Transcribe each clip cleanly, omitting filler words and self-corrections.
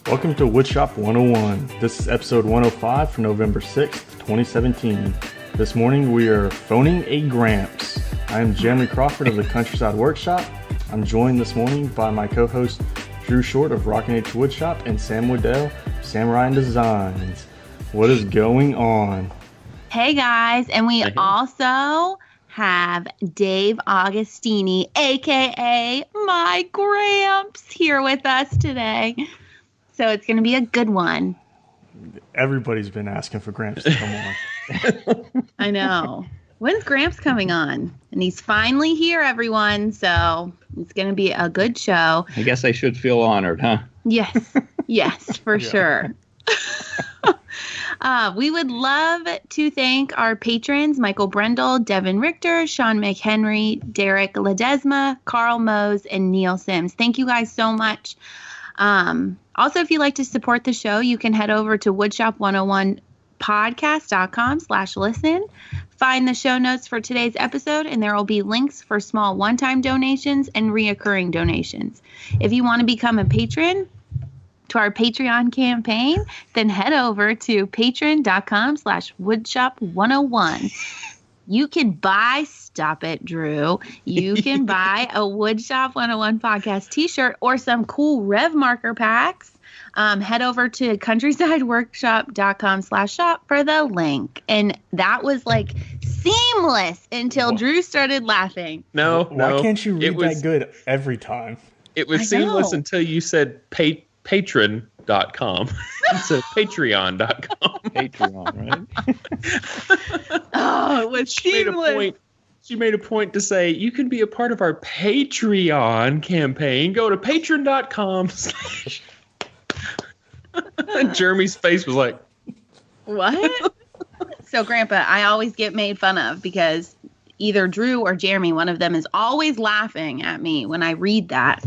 Welcome to Woodshop 101. This is episode 105 for November 6th, 2017. This morning we are phoning a Gramps. I am Jeremy Crawford of the Countryside Workshop. I'm joined this morning by my co-host Drew Short of Rockin' H Woodshop and Sam Wooddell of Samurai Designs. What is going on? Hey guys, and we also have Dave Agostini, aka my Gramps, here with us today. So it's going to be a good one. Everybody's been asking for Gramps to come on. I know. When's Gramps coming on? And he's finally here, everyone. So it's going to be a good show. I guess I should feel honored, huh? Yes, for sure. We would love to thank our patrons, Michael Brindle, Devin, Richter, Sean McHenry, Derik, Ledesma, Carl Mose, and Neil Sims. Thank you guys so much. Also, if you'd like to support the show, you can head over to woodshop101podcast.com/listen. Find the show notes for today's episode, and there will be links for small one-time donations and reoccurring donations. If you want to become a patron to our Patreon campaign, then head over to patreon.com/woodshop101. You can buy, stop it, Drew. You can buy a Woodshop 101 podcast t-shirt or some cool Rev marker packs. Head over to countrysideworkshop.com/shop for the link. And that was like seamless until Drew started laughing. No. Why can't you read that good every time? It was seamless until you said patron.com. It's patreon.com. Patreon, right? Oh, it was seamless. She made a point to say, you can be a part of our Patreon campaign. Go to patron.com. And Jeremy's face was like, what? So, Grandpa, I always get made fun of because either Drew or Jeremy, one of them, is always laughing at me when I read that.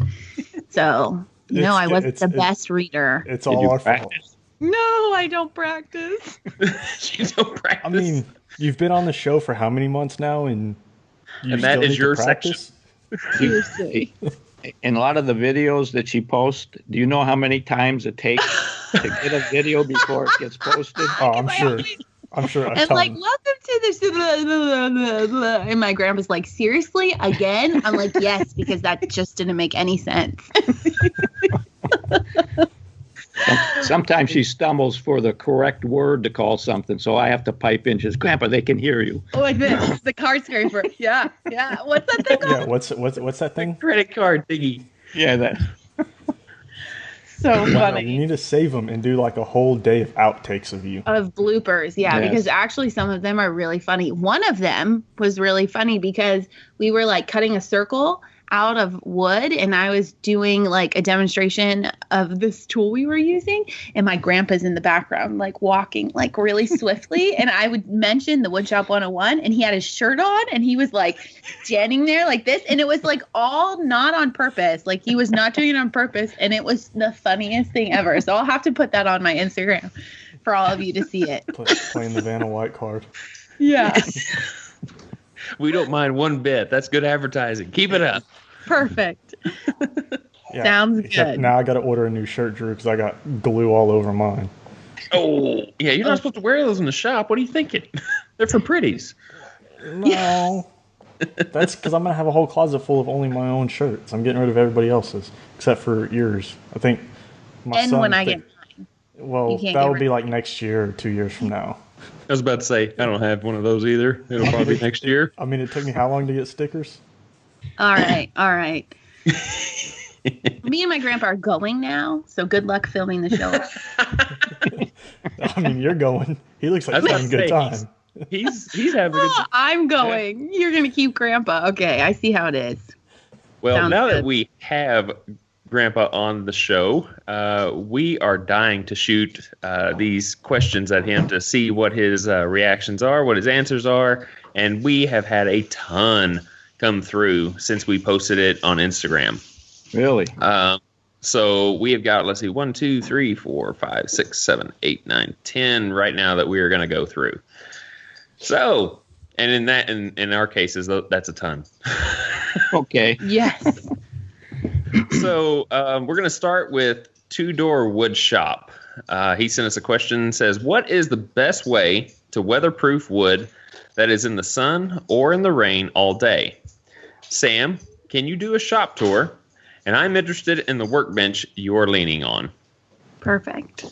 So, I wasn't the best reader. It's all our fault. No, I don't practice. You don't practice. I mean, you've been on the show for how many months now, and that is your section. Seriously. In a lot of the videos that she posts, do you know how many times it takes to get a video before it gets posted? Oh, I'm sure. And like, welcome to this. Blah, blah, blah, blah. And my grandpa's like, seriously, again? I'm like, yes, because that just didn't make any sense. Sometimes she stumbles for the correct word to call something, so I have to pipe in. Just, Grandpa, they can hear you. Oh, like this, the card scraper. Yeah. What's that thing called? Yeah, what's that thing? Credit card thingy. Yeah, that. So funny. You need to save them and do like a whole day of outtakes of you. Of bloopers, yeah, yes. Because actually some of them are really funny. One of them was really funny because we were like cutting a circle out of wood, and I was doing like a demonstration of this tool we were using, and my grandpa's in the background like walking like really swiftly, and I would mention the Woodshop 101, and he had his shirt on, and he was like standing there like this, and it was like all not on purpose, like he was not doing it on purpose, and it was the funniest thing ever. So I'll have to put that on my Instagram for all of you to see it. Playing the Vanna White card. Yeah. We don't mind one bit. That's good advertising. Keep it up. Perfect. Yeah, sounds good. Now I got to order a new shirt, Drew, because I got glue all over mine. Oh, yeah, you're not supposed to wear those in the shop. What are you thinking? They're for pretties. No. That's because I'm going to have a whole closet full of only my own shirts. I'm getting rid of everybody else's, except for yours. I think my son... And when I get mine. Well, that'll be like next year or 2 years from now. I was about to say, I don't have one of those either. It'll probably be next year. I mean, it took me how long to get stickers? All right. Me and my grandpa are going now, so good luck filming the show. I mean, you're going. He looks like he's having a good time. He's having a good time. I'm going. Yeah. You're going to keep Grandpa. Okay, I see how it is. Well, Sounds now good. that we have Grandpa on the show, we are dying to shoot these questions at him to see what his reactions are, what his answers are, and we have had a ton come through since we posted it on Instagram. Really? So we have got, let's see, 1, 2, 3, 4, 5, 6, 7, 8, 9, 10 right now that we are going to go through. So, and in our cases, that's a ton. Okay. Yes. So we're going to start with Two-Door Woodshop. He sent us a question, says, what is the best way to weatherproof wood that is in the sun or in the rain all day? Sam, can you do a shop tour? And I'm interested in the workbench you're leaning on. Perfect.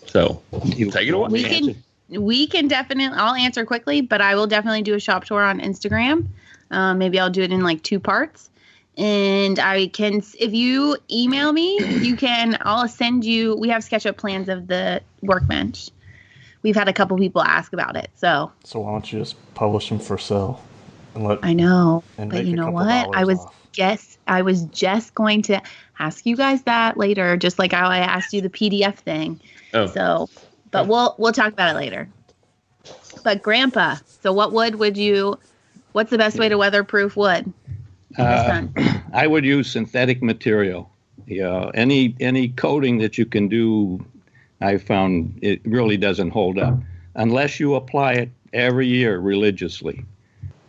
So, take it away. We can definitely, I'll answer quickly, but I will definitely do a shop tour on Instagram. Maybe I'll do it in like 2 parts. And I can, if you email me, I'll send you, we have SketchUp plans of the workbench. We've had a couple people ask about it. So why don't you just publish them for sale? I know, but you know what? I was just going to ask you guys that later, just like how I asked you the PDF thing. Oh. So, but we'll talk about it later. But Grandpa, so what's the best way to weatherproof wood? I would use synthetic material. Yeah, any coating that you can do, I found it really doesn't hold up unless you apply it every year religiously.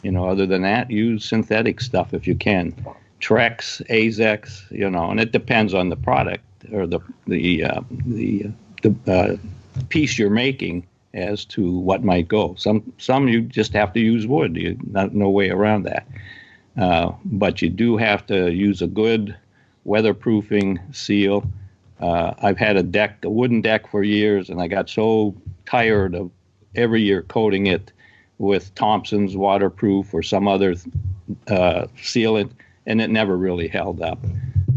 Other than that, use synthetic stuff if you can. Trex, Azex, and it depends on the product or the piece you're making as to what might go. Some you just have to use wood. No way around that. But you do have to use a good weatherproofing seal. I've had a wooden deck for years, and I got so tired of every year coating it with Thompson's waterproof or some other sealant, and it never really held up.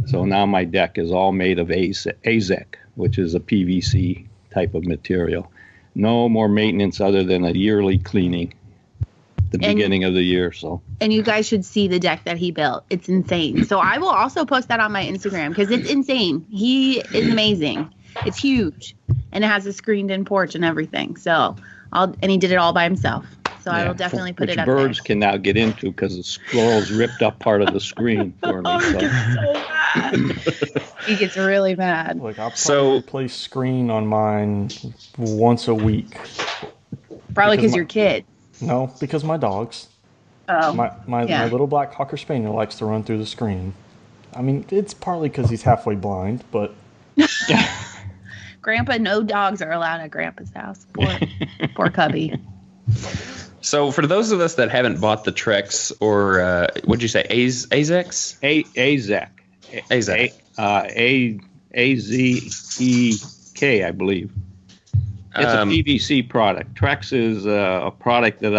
So now my deck is all made of Azek, which is a PVC type of material. No more maintenance other than a yearly cleaning the beginning of the year. And you guys should see the deck that he built. It's insane. So I will also post that on my Instagram because it's insane. He is amazing. It's huge, and it has a screened-in porch and everything. So and he did it all by himself. So I will definitely put it up there. Which birds can now get into because the squirrels ripped up part of the screen for me. He gets so mad. He gets really mad. Like I'll probably replace screen on mine once a week. Probably because your kid. No, because my dogs. Oh. My little black Cocker Spaniel likes to run through the screen. I mean, it's partly because he's halfway blind, but... Grandpa, no dogs are allowed at Grandpa's house. Poor cubby. So for those of us that haven't bought the Trex or, what'd you say, Azex? Azek. Azek. A-Z-E-K, I believe. It's a PVC product. Trex is a product that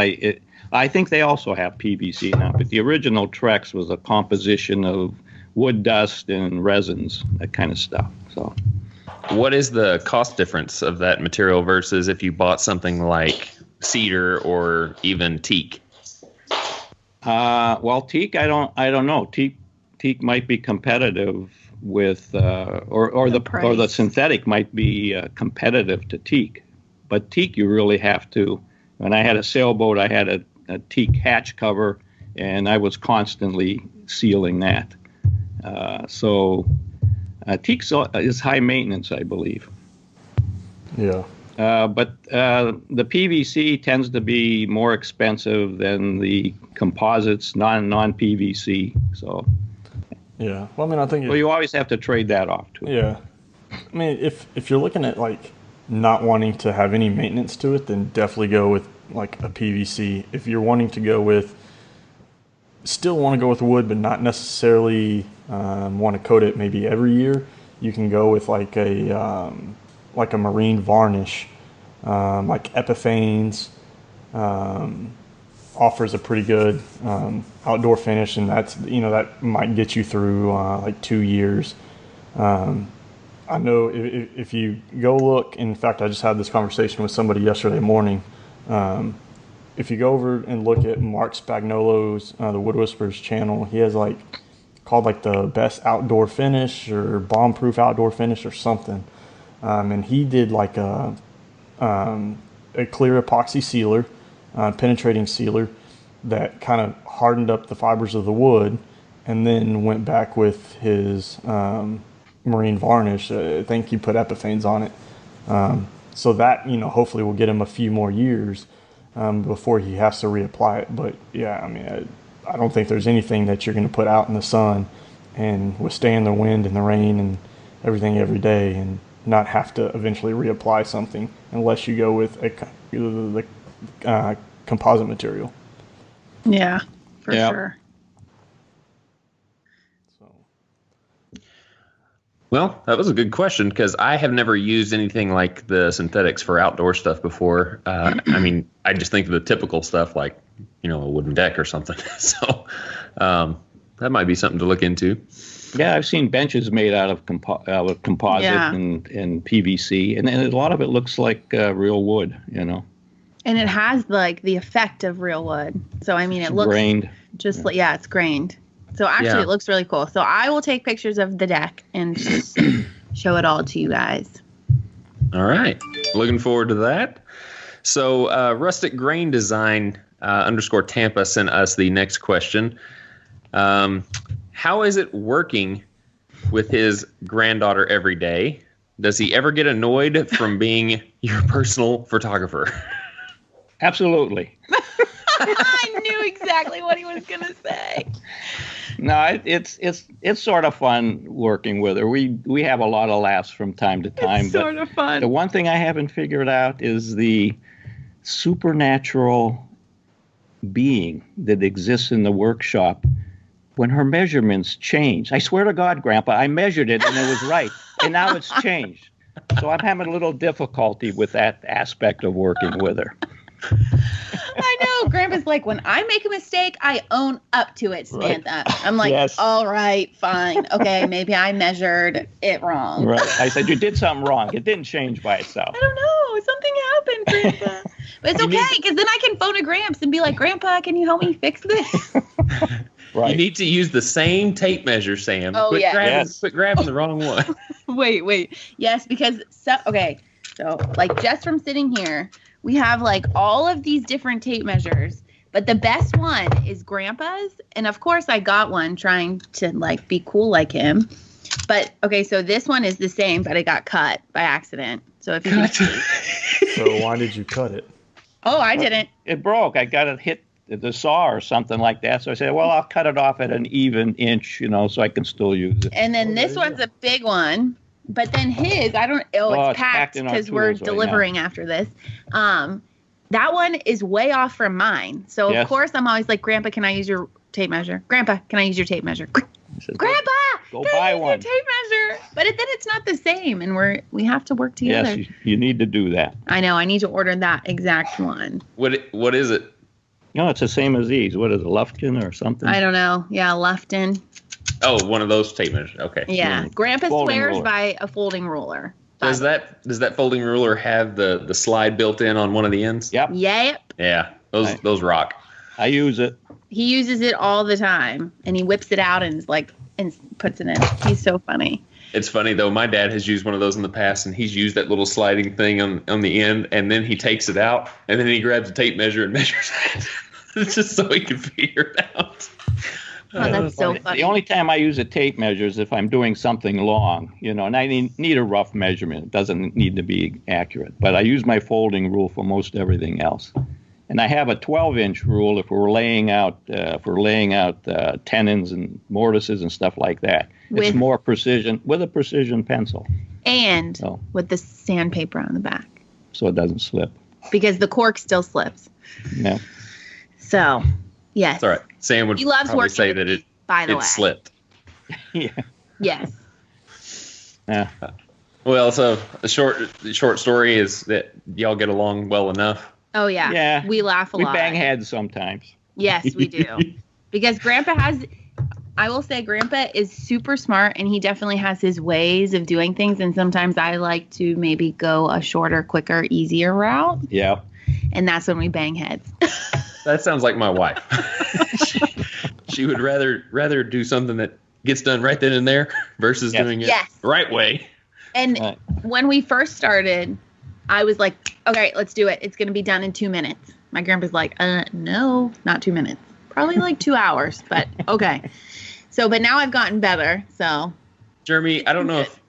I think they also have PVC now, but the original Trex was a composition of wood dust and resins, that kind of stuff. So, what is the cost difference of that material versus if you bought something like cedar or even teak? Well, teak, I don't know. Teak might be competitive with, or the synthetic might be competitive to teak. But teak, you really have to. When I had a sailboat, I had a teak hatch cover, and I was constantly sealing that. Teak is high maintenance, I believe. Yeah. But the PVC tends to be more expensive than the composites, non-PVC. So. Yeah. Well, I mean, I think. Well, you always have to trade that off too. Yeah. I mean, if you're looking at like not wanting to have any maintenance to it, then definitely go with like a PVC. If you're wanting to go with, still want to go with wood, but not necessarily want to coat it maybe every year, you can go with like a marine varnish, like Epiphanes, offers a pretty good outdoor finish, and that might get you through like 2 years. I know if you go look, in fact, I just had this conversation with somebody yesterday morning. If you go over and look at Mark Spagnolo's, the Wood Whisperers channel, he has called the best outdoor finish or bomb-proof outdoor finish or something. And he did a clear epoxy sealer, penetrating sealer that kind of hardened up the fibers of the wood, and then went back with his marine varnish. I think he put Epiphanes on it. So that, hopefully will get him a few more years before he has to reapply it. But yeah, I mean, I don't think there's anything that you're going to put out in the sun and withstand the wind and the rain everything every day and not have to eventually reapply something unless you go with the composite material. Yeah, for sure. Well, that was a good question because I have never used anything like the synthetics for outdoor stuff before. I mean, I just think of the typical stuff like, a wooden deck or something. So that might be something to look into. Yeah, I've seen benches made out of composite and PVC, and a lot of it looks like real wood, And it has like the effect of real wood. So I mean, it looks grained. Just it's grained. So actually, it looks really cool. So I will take pictures of the deck and just show it all to you guys. All right, looking forward to that. So Rustic Grain Design _ Tampa sent us the next question. How is it working with his granddaughter every day? Does he ever get annoyed from being your personal photographer? Absolutely. I knew exactly what he was going to say. No, it's sort of fun working with her. We have a lot of laughs from time to time. It's sort of fun. The one thing I haven't figured out is the supernatural being that exists in the workshop when her measurements change. I swear to God, Grandpa, I measured it and it was right, and now it's changed. So I'm having a little difficulty with that aspect of working with her. I know. Grandpa's like, when I make a mistake, I own up to it, Samantha. Right. I'm like, yes. All right, fine. Okay, maybe I measured it wrong. Right. I said, you did something wrong. It didn't change by itself. I don't know. Something happened, Grandpa. But it's okay, because then I can phone a Gramps and be like, Grandpa, can you help me fix this? Right. You need to use the same tape measure, Sam. Oh, Quit grabbing the wrong one. Wait. Yes, because, so like just from sitting here, we have like all of these different tape measures, but the best one is Grandpa's. And of course I got one trying to like be cool like him. But okay, so this one is the same, but it got cut by accident. So if you can So why did you cut it? Oh, I didn't. It broke. I got it hit the saw or something like that. So I said, well, I'll cut it off at an even inch, so I can still use it. And then this one's a big one. But then his, it's packed because we're delivering after this. That one is way off from mine. So, of course, I'm always like, Grandpa, can I use your tape measure? Grandpa, can I use your tape measure? Grandpa, go buy one. Your tape measure. But then it's not the same, and we have to work together. Yes, you need to do that. I know. I need to order that exact one. What is it? No, it's the same as these. What is it, Lufkin or something? I don't know. Yeah, Lufkin. Oh, one of those tape measures. Okay. Yeah. Grandpa swears by a folding ruler. Does that folding ruler have the slide built in on one of the ends? Yep. Yeah. Those rock. I use it. He uses it all the time, and he whips it out and puts it in. He's so funny. It's funny though. My dad has used one of those in the past, and he's used that little sliding thing on the end, and then he takes it out, and then he grabs a tape measure and measures it. It's just so he can figure it out. Oh, that's so funny. The only time I use a tape measure is if I'm doing something long, and I need a rough measurement. It doesn't need to be accurate. But I use my folding rule for most everything else. And I have a 12-inch rule if we're laying out tenons and mortises and stuff like that. It's more precision with a precision pencil. And with the sandpaper on the back. So it doesn't slip. Because the cork still slips. Yeah. So, yes. That's all right. Sam would probably say that it slipped. Yeah. Yes. Yeah. Well, so the short story is that y'all get along well enough. Oh, yeah. Yeah. We laugh a lot. We bang heads sometimes. Yes, we do. Because Grandpa is super smart, and he definitely has his ways of doing things. And sometimes I like to maybe go a shorter, quicker, easier route. Yeah. And that's when we bang heads. That sounds like my wife. she would rather do something that gets done right then and there versus doing it the right way. And when we first started, I was like, okay, let's do it. It's going to be done in 2 minutes. My grandpa's like, no, not 2 minutes. Probably like 2 hours, but okay. So, but now I've gotten better. So, Jeremy, I don't know if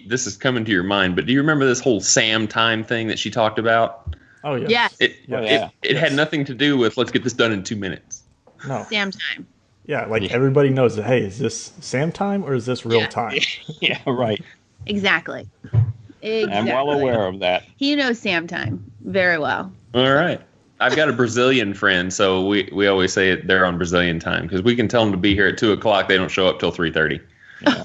this is coming to your mind, but do you remember this whole Sam time thing that she talked about? Oh, yes. It had nothing to do with let's get this done in 2 minutes. No. Sam time. Yeah, everybody knows that, hey, is this Sam time or is this real time? Yeah, right. Exactly. I'm well aware of that. He knows Sam time very well. All right. I've got a Brazilian friend, so we always say they're on Brazilian time because we can tell them to be here at 2:00. They don't show up till 3:30. Yeah.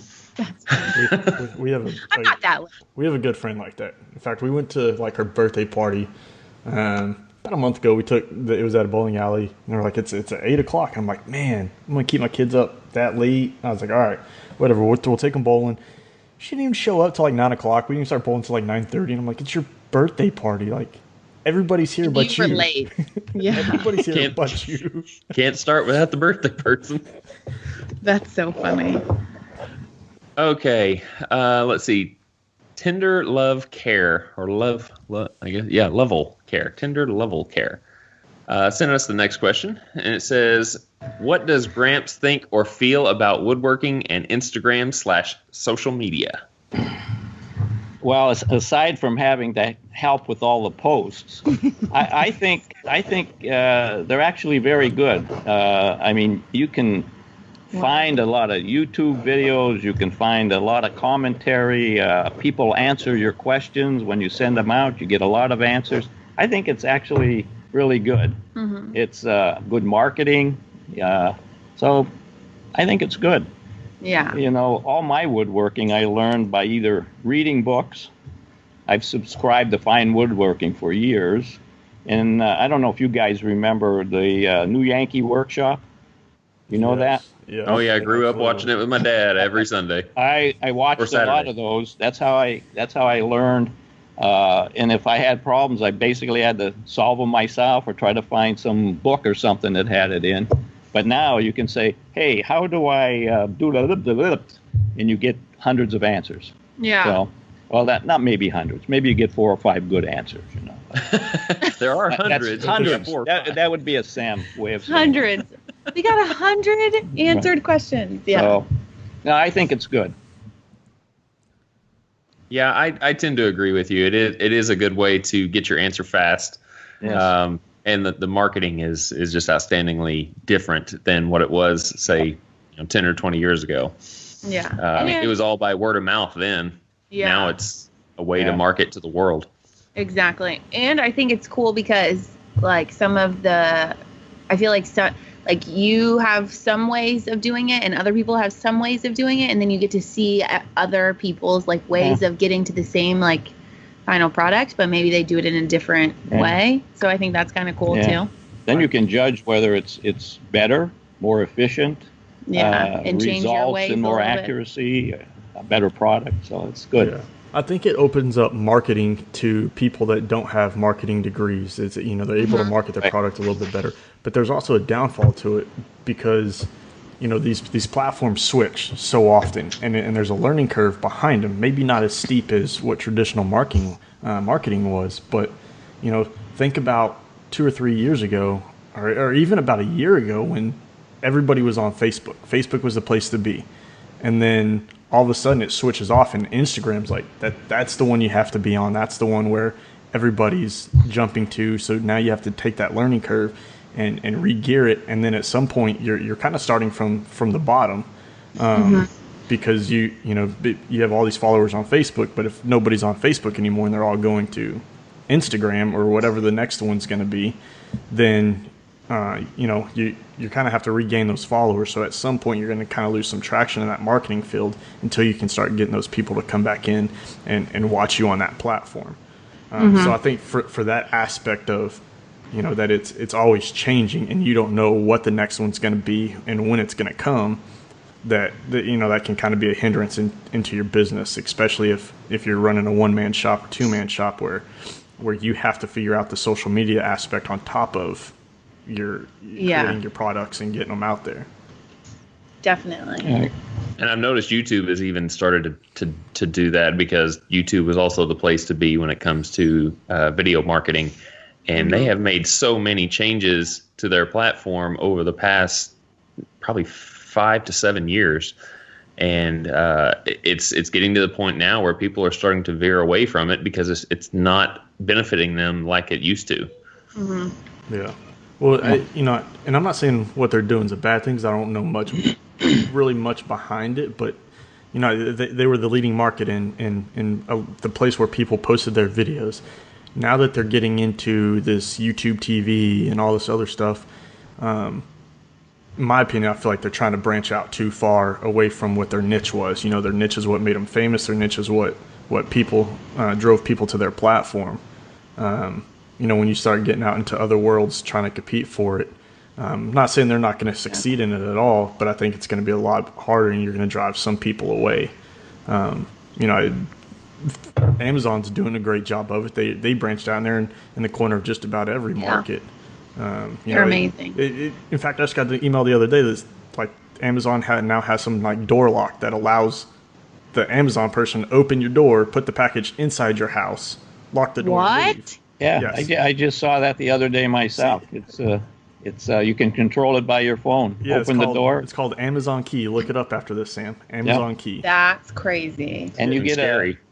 we have I'm not that way. We have a good friend like that. In fact, we went to like her birthday party about a month ago. It was at a bowling alley, and they were like, it's at 8:00. I'm like, man, I'm gonna keep my kids up that late. I was like, all right, whatever. We'll take them bowling. She didn't even show up till like 9:00. We didn't start bowling till like 9:30. And I'm like, it's your birthday party. Like, everybody's here but you. You were late. Yeah. Everybody's here but you. Can't start without the birthday person. That's so funny. Okay, let's see. Tender Love Care, or love, I guess, yeah, Level Care. Tender Level Care. Sent us the next question, and it says, what does Gramps think or feel about woodworking and Instagram/social media? Well, aside from having to help with all the posts, I think they're actually very good. I mean, you can find a lot of YouTube videos. You can find a lot of commentary. People answer your questions when you send them out. You get a lot of answers. I think it's actually really good. Mm-hmm. It's good marketing. So I think it's good. Yeah. You know, all my woodworking I learned by either reading books. I've subscribed to Fine Woodworking for years. And I don't know if you guys remember the New Yankee Workshop. You know that? Yeah. Oh yeah, I grew up watching it with my dad every Sunday. I watched a lot of those. That's how I learned. And if I had problems, I basically had to solve them myself or try to find some book or something that had it in. But now you can say, hey, how do I do the and you get hundreds of answers. Yeah. So, well, not maybe hundreds. Maybe you get 4 or 5 good answers. You know. There are hundreds. Hundreds. That would be a Sam way of saying hundreds. We got 100 answered questions. Yeah. So, no, I think it's good. Yeah, I tend to agree with you. It is a good way to get your answer fast. Yes. And the marketing is just outstandingly different than what it was, say, 10 or 20 years ago. Yeah. It was all by word of mouth then. Yeah. Now it's a way to market to the world. Exactly. And I think it's cool because, like, I feel like you have some ways of doing it and other people have some ways of doing it. And then you get to see other people's, like, ways of getting to the same, like, final product, but maybe they do it in a different way. So I think that's kind of cool too. Then you can judge whether it's better, more efficient, and change your ways and more accuracy, a better product. So it's good. Yeah. I think it opens up marketing to people that don't have marketing degrees. They're able to market their product a little bit better. But there's also a downfall to it because these platforms switch so often, and there's a learning curve behind them. Maybe not as steep as what traditional marketing was, but think about 2 or 3 years ago, or even about a year ago when everybody was on Facebook. Facebook was the place to be, and then all of a sudden it switches off, and Instagram's like that's the one you have to be on. That's the one where everybody's jumping to. So now you have to take that learning curve and re-gear it, and then at some point you're kind of starting from the bottom, because you have all these followers on Facebook, but if nobody's on Facebook anymore and they're all going to Instagram or whatever the next one's going to be, then you kind of have to regain those followers. So at some point you're going to kind of lose some traction in that marketing field until you can start getting those people to come back in and watch you on that platform. So I think for that aspect of that it's always changing and you don't know what the next one's going to be and when it's going to come, that can kind of be a hindrance into your business, especially if you're running a one-man shop or two-man shop where you have to figure out the social media aspect on top of creating your products and getting them out there. Definitely. And I've noticed YouTube has even started to do that, because YouTube is also the place to be when it comes to video marketing. And they have made so many changes to their platform over the past probably 5 to 7 years. And it's getting to the point now where people are starting to veer away from it because it's not benefiting them like it used to. Mm-hmm. Yeah. Well, and I'm not saying what they're doing is a bad thing, because I don't know really much behind it, but You know, they were the leading market in the place where people posted their videos. Now that they're getting into this YouTube TV and all this other stuff, in my opinion, I feel like they're trying to branch out too far away from what their niche was. You know, their niche is what made them famous. Their niche is what people drove people to their platform. You know, when you start getting out into other worlds trying to compete for it, I'm not saying they're not going to succeed in it at all, but I think it's going to be a lot harder, and you're going to drive some people away. You know, Amazon's doing a great job of it. They branched down there in the corner of just about every market. They're amazing. In fact, I just got the email the other day that's like Amazon now has some like door lock that allows the Amazon person to open your door, put the package inside your house, lock the door. What? And leave. Yeah, yes. I just saw that the other day myself. It's you can control it by your phone. Yeah, open the door. It's called Amazon Key. Look it up after this, Sam. Amazon Key. That's crazy. And you get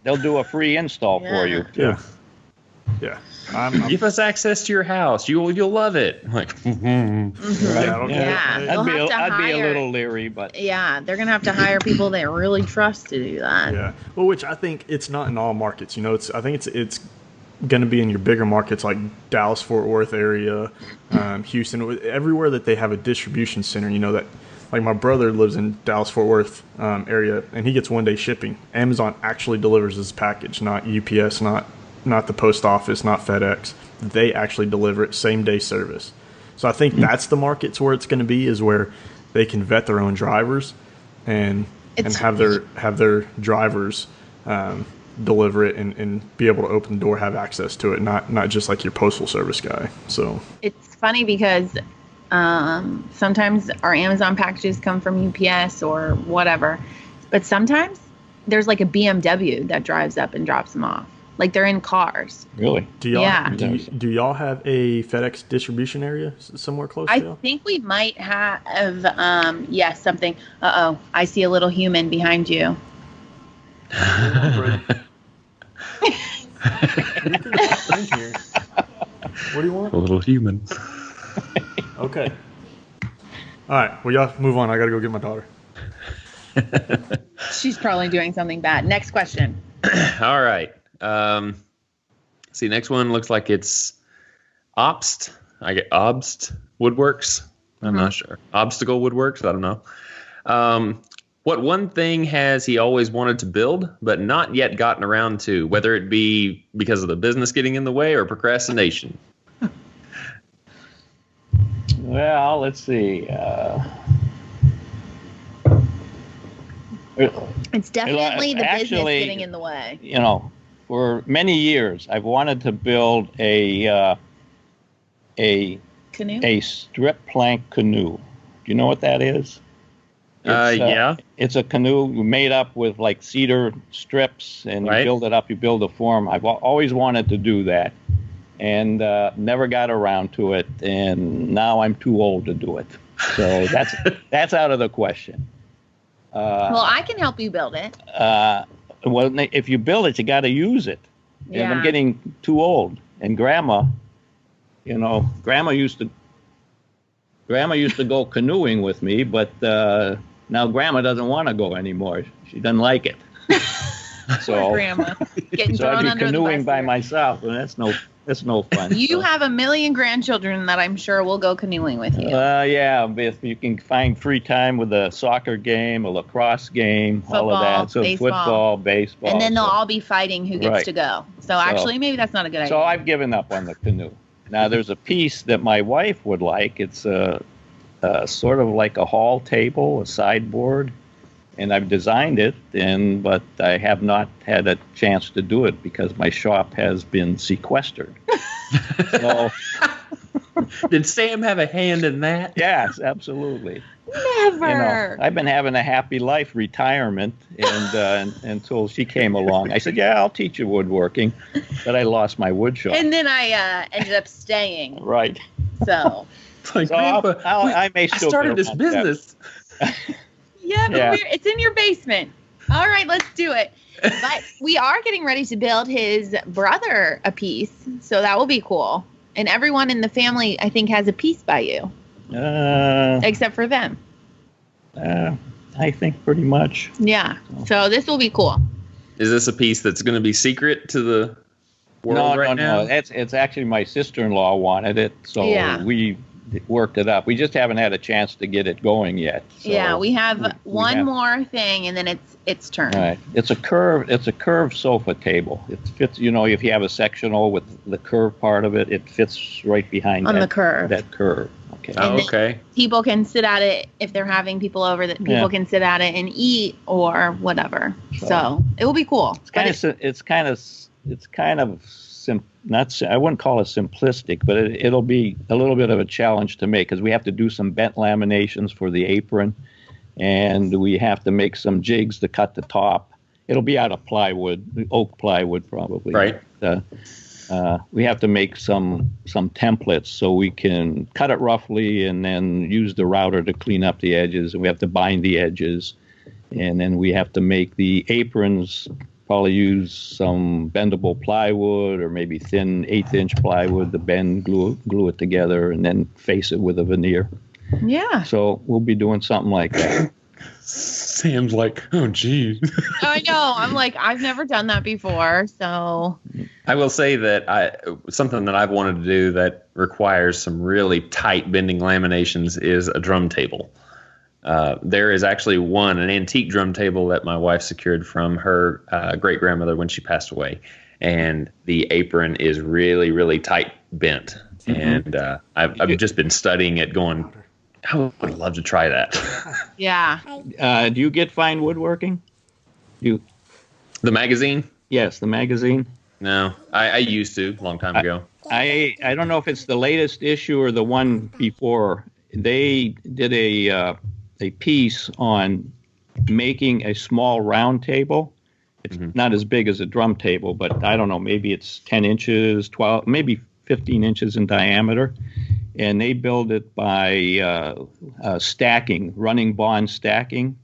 they'll do a free install for you too. Yeah. Give us access to your house. You'll love it. I'm like, I'd be a little leery, but they're gonna have to hire people they really trust to do that. Yeah. Well, which I think it's not in all markets. You know, I think it's going to be in your bigger markets like Dallas, Fort Worth area, Houston, everywhere that they have a distribution center. You know, that like my brother lives in Dallas, Fort Worth area, and he gets 1-day shipping. Amazon actually delivers his package, not UPS, not the post office, not FedEx. They actually deliver it, same day service. So I think that's the markets where it's going to be, is where they can vet their own drivers and have their drivers deliver it and be able to open the door, have access to it, not just like your postal service guy. So it's funny because sometimes our Amazon packages come from UPS or whatever, but sometimes there's like a BMW that drives up and drops them off. Like they're in cars. Really? Do y'all have a FedEx distribution area somewhere close to y'all? I think we might have something. I see a little human behind you. What do you want? A little human. Okay. All right. Well, y'all move on. I got to go get my daughter. She's probably doing something bad. Next question. All right. See, next one looks like it's obstwoodworks. I'm not sure. Obstacle woodworks. I don't know. What one thing has he always wanted to build, but not yet gotten around to, whether it be because of the business getting in the way or procrastination? Well, let's see. It's definitely the business getting in the way. You know, for many years, I've wanted to build a canoe? A strip plank canoe. Do you know what that is? Yeah. It's a canoe made up with like cedar strips, and you build it up, you build a form. I've always wanted to do that, and never got around to it, and now I'm too old to do it. So that's out of the question. Well, I can help you build it. Well, if you build it, you got to use it. Yeah. And I'm getting too old. And Grandma used to go canoeing with me, but now Grandma doesn't want to go anymore. She doesn't like it. So Grandma getting so thrown I'd be under canoeing the bus by here. myself, and that's no fun. You have 1 million grandchildren that I'm sure will go canoeing with you. Yeah, if you can find free time with a soccer game, a lacrosse game, Football, all of that. So baseball. football, baseball. And then they'll all be fighting who gets to go. So actually, maybe that's not a good idea. So I've given up on the canoe. Now, there's a piece that my wife would like. It's sort of like a hall table, a sideboard, and I've designed it, but I have not had a chance to do it because my shop has been sequestered. So, did Sam have a hand in that? Yes, absolutely. Never. I've been having a happy life, retirement, and until she came along. I said, "Yeah, I'll teach you woodworking," but I lost my wood shop. And then I ended up staying. Right. So. Like, So I may still started this business. Yeah, but it's in your basement. All right, let's do it. But we are getting ready to build his brother a piece, so that will be cool. And everyone in the family, I think, has a piece by you, except for them. I think pretty much. Yeah. So this will be cool. Is this a piece that's going to be secret to the world right now? No. It's actually my sister-in-law wanted it, so we worked it up. We just haven't had a chance to get it going yet. So yeah, we have one more thing, and then it's turn. Right. It's a curved sofa table. It fits. If you have a sectional with the curved part of it, it fits right behind the curve. That curve. Okay. Oh, okay. People can sit at it if they're having people over. That people can sit at it and eat or whatever. So it will be cool. It's kind of I wouldn't call it simplistic, but it'll be a little bit of a challenge to make because we have to do some bent laminations for the apron, and we have to make some jigs to cut the top. It'll be out of plywood, oak plywood probably. Right. We have to make some templates so we can cut it roughly and then use the router to clean up the edges, and we have to bind the edges, and then we have to make the aprons. Probably use some bendable plywood or maybe thin 1/8-inch plywood to bend, glue it together, and then face it with a veneer. Yeah. So we'll be doing something like that. Sam's like, oh, geez. I know. I'm like, I've never done that before, so. I will say that something that I've wanted to do that requires some really tight bending laminations is a drum table. There is actually an antique drum table that my wife secured from her great-grandmother when she passed away. And the apron is really, really tight bent. Mm-hmm. And I've just been studying it going, I would love to try that. Yeah. Do you get Fine Woodworking? The magazine? Yes, the magazine. No, I used to a long time ago. I don't know if it's the latest issue or the one before. They did a piece on making a small round table. It's not as big as a drum table, but I don't know, maybe it's 10 inches, 12, maybe 15 inches in diameter. And they build it by stacking, running bond stacking,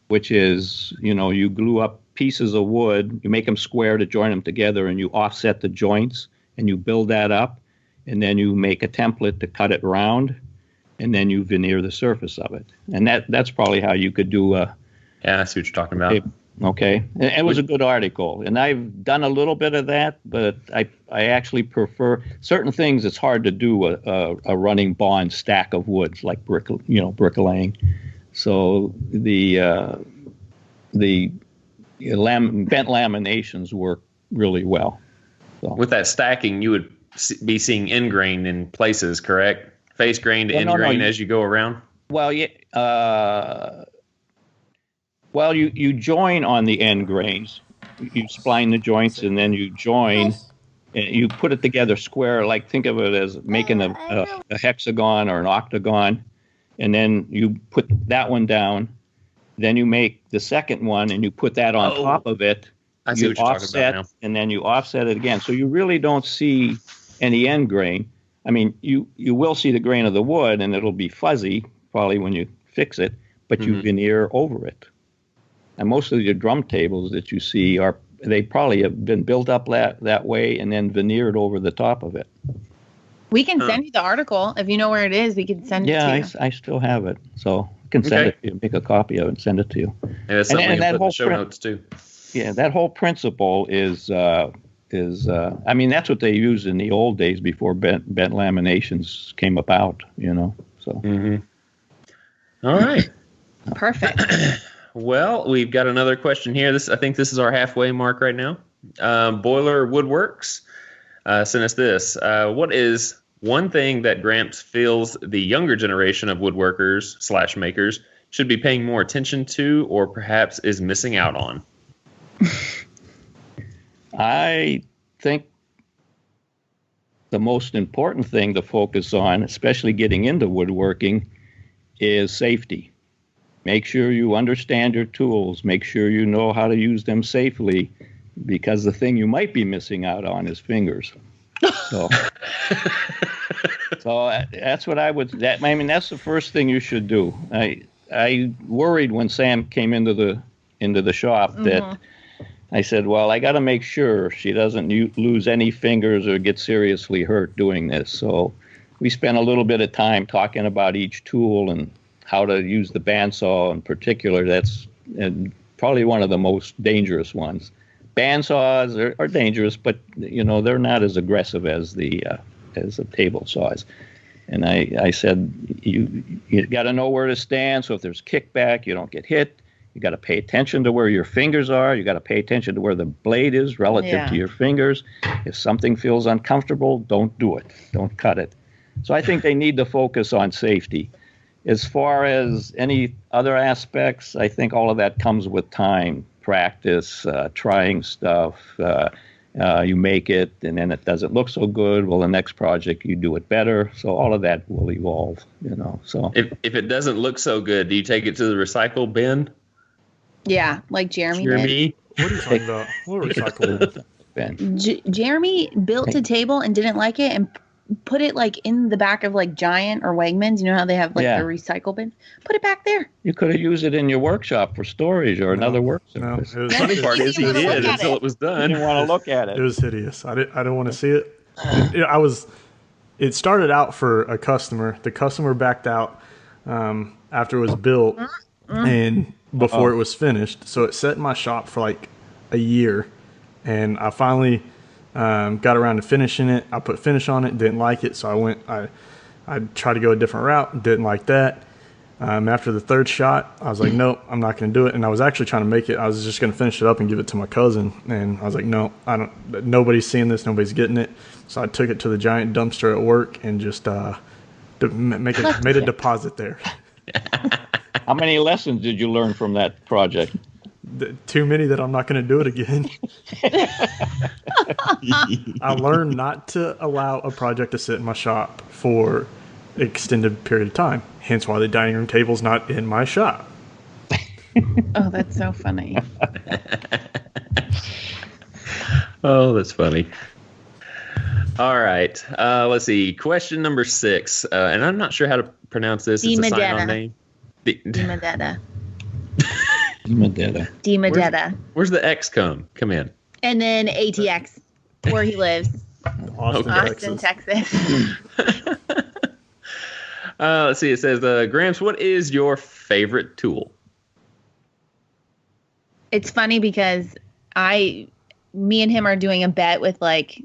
which is, you glue up pieces of wood, you make them square to join them together, and you offset the joints, and you build that up, and then you make a template to cut it round, and then you veneer the surface of it. And that's probably how you could do Yeah, I see what you're talking about. Okay. It was a good article. And I've done a little bit of that, but I actually prefer certain things. It's hard to do a running bond stack of woods like bricklaying. So the bent laminations work really well. So. With that stacking, you would be seeing end grain in places, correct? Face grain to end grain as you go around? Well, yeah. You join on the end grains. You spline the joints, and then you join, and you put it together square. Like think of it as making a hexagon or an octagon, and then you put that one down. Then you make the second one, and you put that on top of it. I see what you're talking about now. And then you offset it again. So you really don't see any end grain. I mean, you will see the grain of the wood, and it'll be fuzzy probably when you fix it, but you veneer over it. And most of your drum tables that you see they probably have been built up that way and then veneered over the top of it. We can send you the article. If you know where it is, we can send it to you. Yeah, I still have it. So I can send it to you, make a copy of it and send it to you. Yeah, that's something we can put in the show notes too. Yeah, that whole principle is I mean, that's what they used in the old days before bent laminations came about, so. All right. Perfect. Well, we've got another question here. I think this is our halfway mark right now. Boiler Woodworks sent us this. What is one thing that Gramps feels the younger generation of woodworkers / makers should be paying more attention to, or perhaps is missing out on? I think the most important thing to focus on, especially getting into woodworking, is safety. Make sure you understand your tools. Make sure you know how to use them safely, because the thing you might be missing out on is fingers. So, that's what I would. That's the first thing you should do. I worried when Sam came into the shop that I said, well, I got to make sure she doesn't lose any fingers or get seriously hurt doing this. So we spent a little bit of time talking about each tool and how to use the bandsaw in particular. That's probably one of the most dangerous ones. Bandsaws are dangerous, but they're not as aggressive as the table saws. And I said you got to know where to stand. So if there's kickback, you don't get hit. You got to pay attention to where your fingers are. You got to pay attention to where the blade is relative to your fingers. If something feels uncomfortable, don't do it. Don't cut it. So I think they need to focus on safety. As far as any other aspects, I think all of that comes with time, practice, trying stuff. You make it, and then it doesn't look so good. Well, the next project you do it better. So all of that will evolve. So if it doesn't look so good, do you take it to the recycle bin? Yeah, like Jeremy did. What are you talking about? What recycle? Jeremy built a table and didn't like it and put it like in the back of like Giant or Wegmans. You know how they have like the recycle bin? Put it back there. You could have used it in your workshop for storage or another work surface. The funny part is he did until it was done. You didn't want to look at it. It was hideous. I didn't want to see it. It started out for a customer. The customer backed out after it was built and before it was finished. So it sat in my shop for like a year, and I finally got around to finishing it. I put finish on it, didn't like it, so I tried to go a different route, didn't like that. After the third shot, I was like, nope, I'm not going to do it. And I was actually trying to make it. I was just going to finish it up and give it to my cousin. And I was like, no, nobody's seeing this. Nobody's getting it. So I took it to the Giant dumpster at work and just made a deposit there. How many lessons did you learn from that project? Too many that I'm not going to do it again. I learned not to allow a project to sit in my shop for an extended period of time. Hence why the dining room table's not in my shop. Oh, that's so funny. Oh, that's funny. All right. Let's see. Question number 6. And I'm not sure how to pronounce this. It's a sign-on name. Demadetta. Demadetta. Demadetta. Where's the X come in? And then ATX, where he lives. Austin, Texas. Let's see. It says, Gramps, what is your favorite tool? It's funny because me and him are doing a bet with like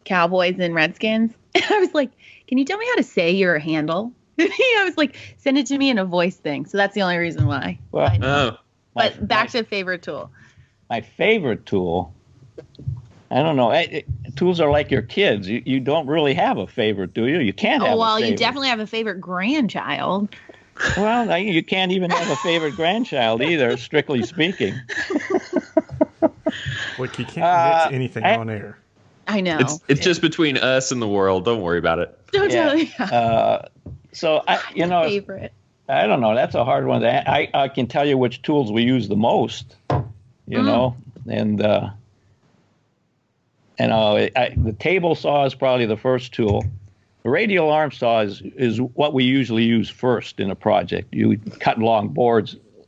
Cowboys and Redskins. And I was like, can you tell me how to say your handle? I was like, send it to me in a voice thing. So that's the only reason why. Well, but back to favorite tool. My favorite tool, I don't know. Tools are like your kids. You don't really have a favorite, do you? You can't have a favorite. You definitely have a favorite grandchild. Well, you can't even have a favorite grandchild either, strictly speaking. Look, you can't admit anything on air. I know. It's just between us and the world. Don't worry about it. Don't tell me. So, favorite. I don't know. That's a hard one. I can tell you which tools we use the most, know, and the table saw is probably the first tool. The radial arm saw is what we usually use first in a project. You cut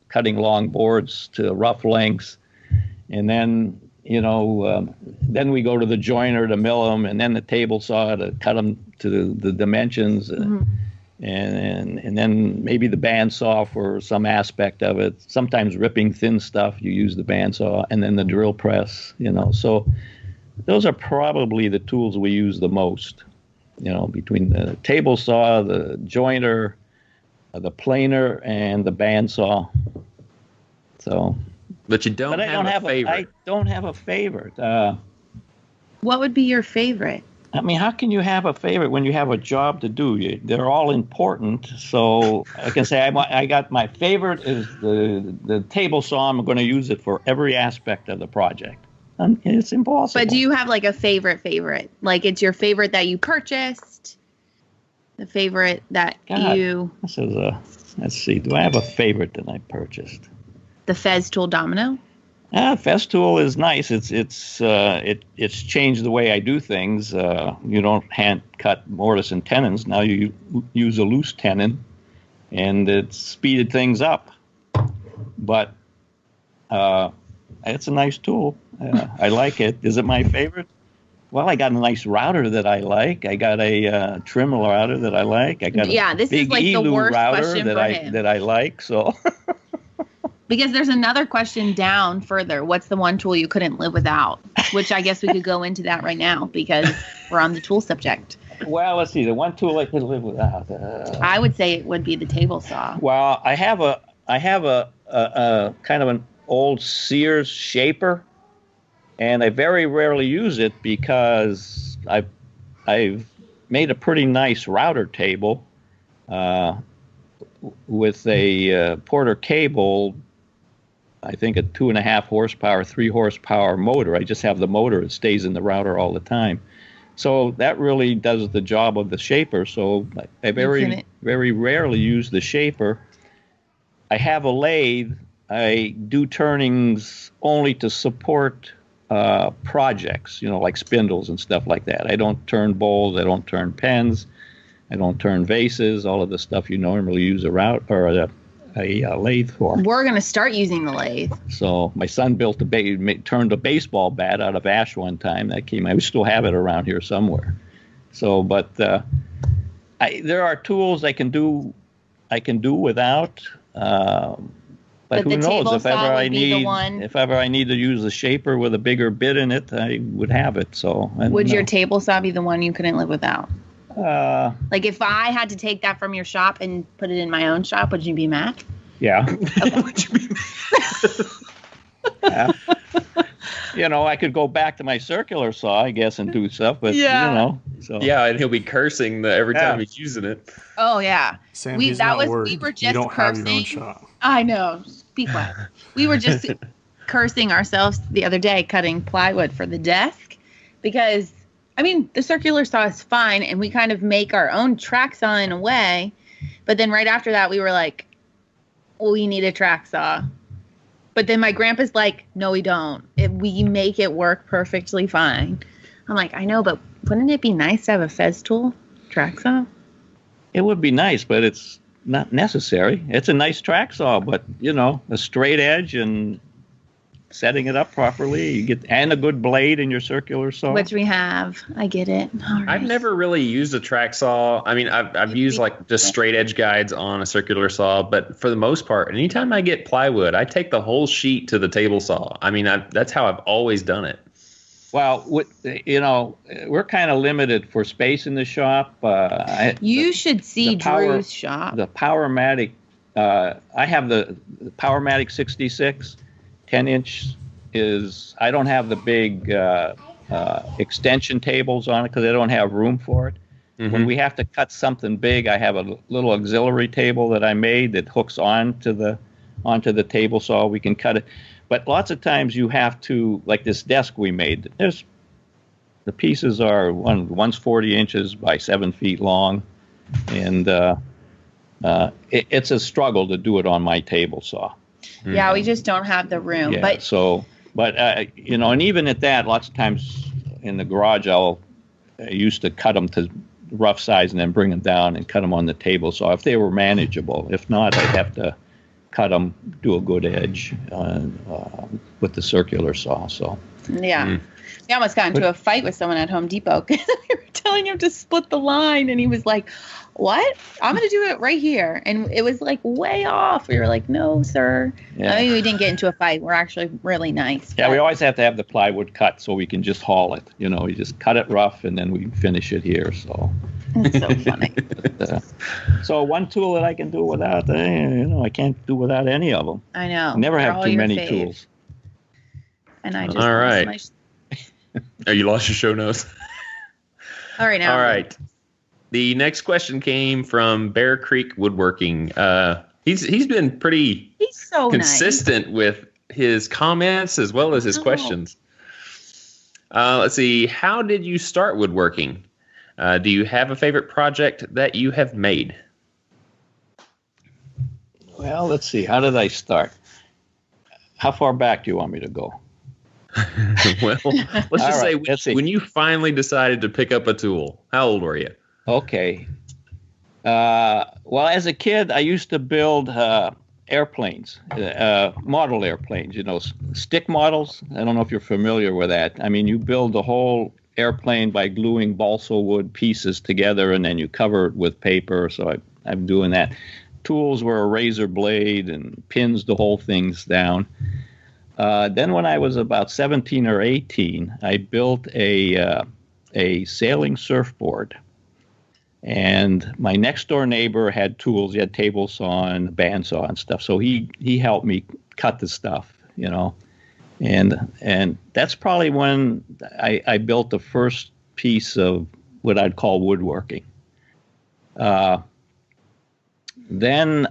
cutting long boards to rough lengths, and then then we go to the joiner to mill them, and then the table saw to cut them to the dimensions. And then maybe the bandsaw for some aspect of it. Sometimes ripping thin stuff, you use the bandsaw, and then the drill press. So those are probably the tools we use the most. Between the table saw, the joiner, the planer, and the bandsaw. So, but I don't have a favorite. I don't have a favorite. What would be your favorite? I mean, how can you have a favorite when you have a job to do? They're all important. So I can say I got my favorite is the table saw. I'm going to use it for every aspect of the project. It's impossible. But do you have like a favorite? Like it's your favorite that you purchased? The favorite that you... This is let's see. Do I have a favorite that I purchased? The Fez tool domino? Fez tool is nice. It's changed the way I do things. You don't hand cut mortise and tenons. Now you use a loose tenon, and it's speeded things up. But it's a nice tool. I like it. Is it my favorite? Well, I got a nice router that I like. I got a trim router that I like. I got a this big is like the Elu worst router question for him. that I like. So because there's another question down further. What's the one tool you couldn't live without? Which I guess we could go into that right now because we're on the tool subject. Well, let's see. The one tool I could live without. I would say it would be the table saw. Well, I have a kind of an old Sears shaper, and I very rarely use it because I've made a pretty nice router table with a Porter cable. I think a 2.5 horsepower, 3 horsepower motor. I just have the motor; it stays in the router all the time. So that really does the job of the shaper. So I very rarely use the shaper. I have a lathe. I do turnings only to support projects, like spindles and stuff like that. I don't turn bowls. I don't turn pens. I don't turn vases. All of the stuff you normally use a lathe for. We're going to start using the lathe. So my son turned a baseball bat out of ash one time. That came. I still have it around here somewhere. So, but there are tools I can do without. But who knows? If ever I need to use a shaper with a bigger bit in it, I would have it. So would your table saw be the one you couldn't live without? Like if I had to take that from your shop and put it in my own shop, would you be mad? Yeah. Okay. Would you be Yeah. I could go back to my circular saw, I guess, and do stuff, but So. Yeah, and he'll be cursing every time he's using it. Oh yeah. Sam, we were just you don't cursing. Have your own shop. I know. Be quiet. We were just cursing ourselves the other day cutting plywood for the desk because the circular saw is fine and we kind of make our own track saw in a way, but then right after that we were like, we need a track saw. But then my grandpa's like, no, we don't. We make it work perfectly fine. I'm like, I know, but wouldn't it be nice to have a Fez tool track saw? It would be nice, but it's not necessary. It's a nice track saw, but a straight edge and setting it up properly, and a good blade in your circular saw. Which we have. I get it. All right. I've never really used a track saw. I've used like just straight edge guides on a circular saw, but for the most part, anytime I get plywood, I take the whole sheet to the table saw. That's how I've always done it. Well, we're kind of limited for space in the shop. You should see Drew's shop. The Powermatic, I have the Powermatic 66. 10-inch I don't have the big extension tables on it because I don't have room for it. Mm-hmm. When we have to cut something big, I have a little auxiliary table that I made that hooks onto the table saw. We can cut it. But lots of times you have to, like this desk we made, the pieces are one's 40 inches by 7 feet long. And it's a struggle to do it on my table saw. Yeah, we just don't have the room. Yeah, and even at that, lots of times in the garage, I used to cut them to rough size and then bring them down and cut them on the table saw if they were manageable. If not, I'd have to cut them, do a good edge with the circular saw. So yeah, we almost got into a fight with someone at Home Depot because we were telling him to split the line, and he was like, "What? I'm going to do it right here." And it was like way off. We were like, "No, sir." Yeah. We didn't get into a fight. We're actually really nice. Yeah, we always have to have the plywood cut so we can just haul it. We just cut it rough and then we finish it here. So it's so funny. So one tool that I can do without, I can't do without any of them. I know. Never have too many tools. And I just all right. Oh, you lost your show notes. All right, now. All right. The next question came from Bear Creek Woodworking. He's been pretty consistent with his comments as well as his questions. Let's see. How did you start woodworking? Do you have a favorite project that you have made? Well, let's see. How did I start? How far back do you want me to go? Well, let's just say when you finally decided to pick up a tool, how old were you? Okay. Well, as a kid, I used to build airplanes, model airplanes, stick models. I don't know if you're familiar with that. You build the whole airplane by gluing balsa wood pieces together, and then you cover it with paper. So I'm doing that. Tools were a razor blade and pins to hold things down. Then when I was about 17 or 18, I built a sailing surfboard. And my next door neighbor had tools. He had table saw and bandsaw and stuff. So he helped me cut the stuff, you know. And that's probably when I built the first piece of what I'd call woodworking. Then when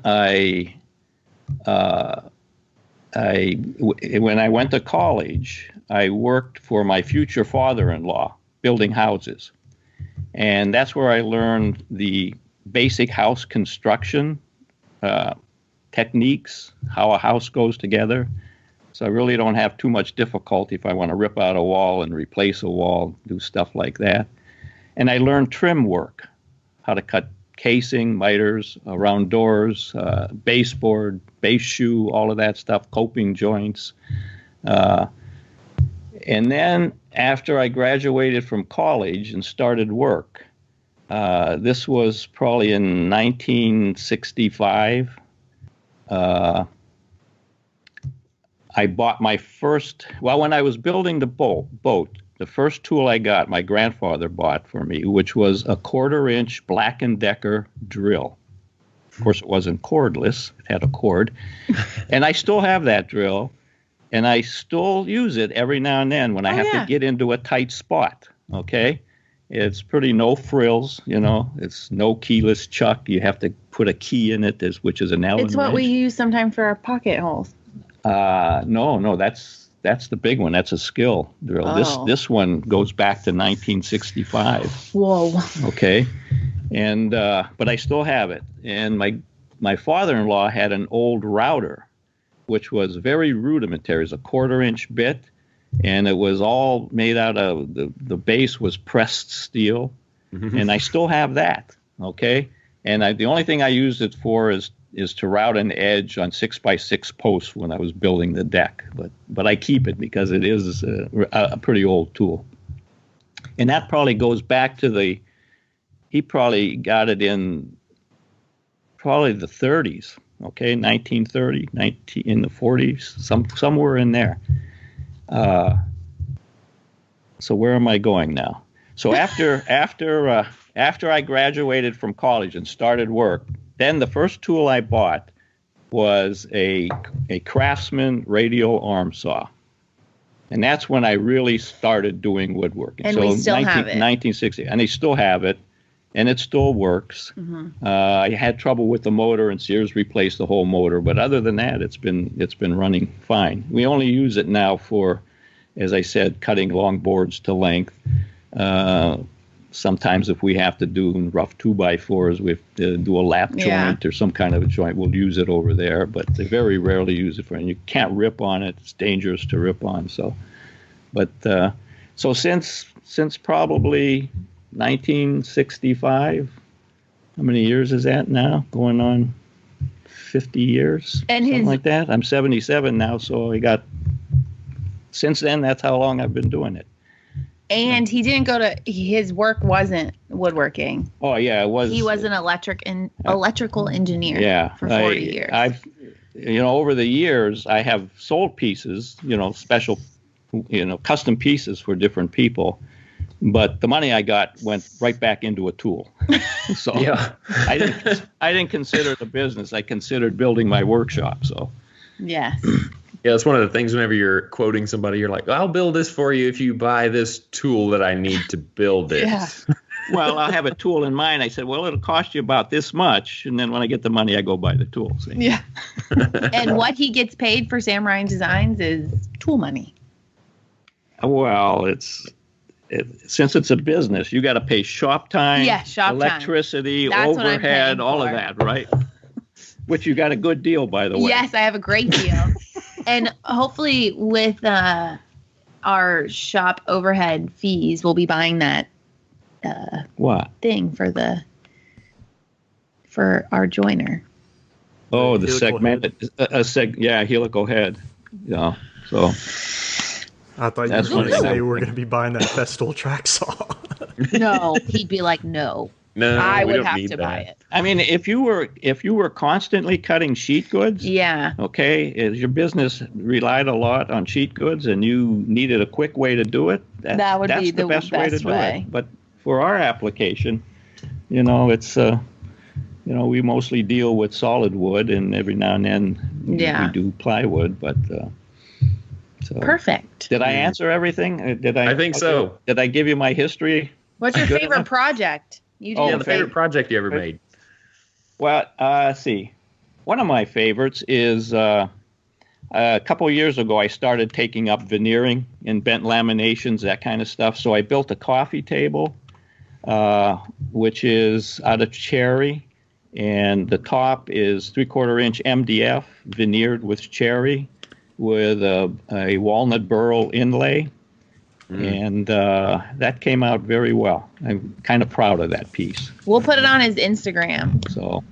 I went to college, I worked for my future father-in-law building houses. And that's where I learned the basic house construction techniques, how a house goes together. So I really don't have too much difficulty if I want to rip out a wall and replace a wall, do stuff like that. And I learned trim work, how to cut casing, miters, round doors, baseboard, base shoe, all of that stuff, coping joints. And then after I graduated from college and started work, this was probably in 1965, I bought my first, when I was building the boat, the first tool I got, my grandfather bought for me, which was a 1/4-inch Black & Decker drill. Of course, it wasn't cordless. It had a cord. And I still have that drill. And I still use it every now and then when I have to get into a tight spot, okay? It's pretty no frills, you know. It's no keyless chuck. You have to put a key in it, which is an Allen It's what wrench. we use sometimes for our pocket holes. No, that's the big one. That's a skill drill. Oh. This one goes back to 1965. Whoa. Okay, and but I still have it. And my father-in-law had an old router, which was very rudimentary. It was a 1/4-inch bit, and it was all made out of the base was pressed steel, and I still have that. Okay, and the only thing I used it for is to route an edge on 6x6 posts when I was building the deck. But I keep it because it is a pretty old tool. And that probably goes back to he probably got it in probably the 30s, okay, 1930, in the 40s, somewhere in there. So where am I going now? So after I graduated from college and started work, then the first tool I bought was a Craftsman radial arm saw. And that's when I really started doing woodworking. And we still have it. 1960. And they still have it. And it still works. I had trouble with the motor, and Sears replaced the whole motor. But other than that, it's been running fine. We only use it now for, as I said, cutting long boards to length. Sometimes if we have to do rough 2x4s, we have to do a lap joint or some kind of a joint, we'll use it over there. But they very rarely use it and you can't rip on it. It's dangerous to rip on. So since probably 1965, how many years is that now? Going on 50 years, something like that. I'm 77 now, so since then, that's how long I've been doing it. And he didn't his work wasn't woodworking. Oh, yeah, it was. He was an electrical engineer for 40 years. Over the years, I have sold pieces, special, custom pieces for different people. But the money I got went right back into a tool. So I didn't consider it a business. I considered building my workshop. So yes. Yeah, that's one of the things whenever you're quoting somebody, you're like, I'll build this for you if you buy this tool that I need to build it. Yeah. Well, I'll have a tool in mind. I said, well, it'll cost you about this much. And then when I get the money, I go buy the tool. See? Yeah. And what he gets paid for Sam Ryan Designs is tool money. Well, since it's a business, you got to pay shop time, electricity, overhead, all of that, right? Which you got a good deal, by the way. Yes, I have a great deal. And hopefully with our shop overhead fees, we'll be buying that thing for our joiner. Oh, the segmented, helical head. Yeah, so I thought you were That's going to funny. say we're going to be buying that Festool track saw. No, he'd be like, no. No, I we would don't have need to that. buy it. I mean, if you were constantly cutting sheet goods, Yeah. okay, if your business relied a lot on sheet goods and you needed a quick way to do it, That would that's be the best way to best do way. it. But for our application, it's we mostly deal with solid wood, and every now and then we do plywood. But so Perfect. did I answer everything? Did I? I think so. Did I give you my history? What's your Good favorite enough? project? You Oh, do The favorite project you ever made? Well, let's see. One of my favorites is a couple of years ago, I started taking up veneering and bent laminations, that kind of stuff. So I built a coffee table, which is out of cherry, and the top is 3/4-inch MDF veneered with cherry with a walnut burl inlay. And that came out very well. I'm kind of proud of that piece. We'll put it on his Instagram. So,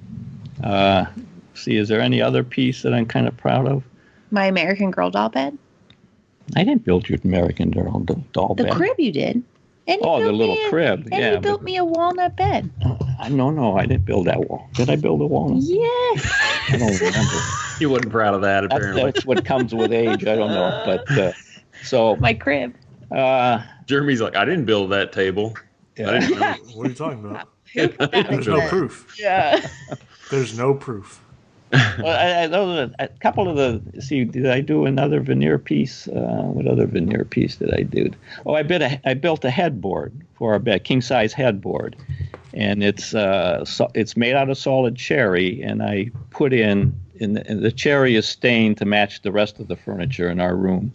see, is there any other piece that I'm kind of proud of? My American Girl doll bed. I didn't build your American doll The bed. crib you did. And you Oh, the built little me crib. And Yeah, you built me a walnut bed. No, I didn't build that wall. Did I build a walnut? Yes. I don't remember. You wasn't proud of that, apparently. That's what comes with age. I don't know. But so My crib. Jeremy's like, I didn't build that table. Yeah. I didn't know. What are you talking about? That There's no proof. Yeah. There's no proof. Well, those are a couple of the. See, did I do another veneer piece? What other veneer piece did I do? Oh, I built a headboard for our bed, king size headboard, and it's made out of solid cherry, and I put in the cherry is stained to match the rest of the furniture in our room,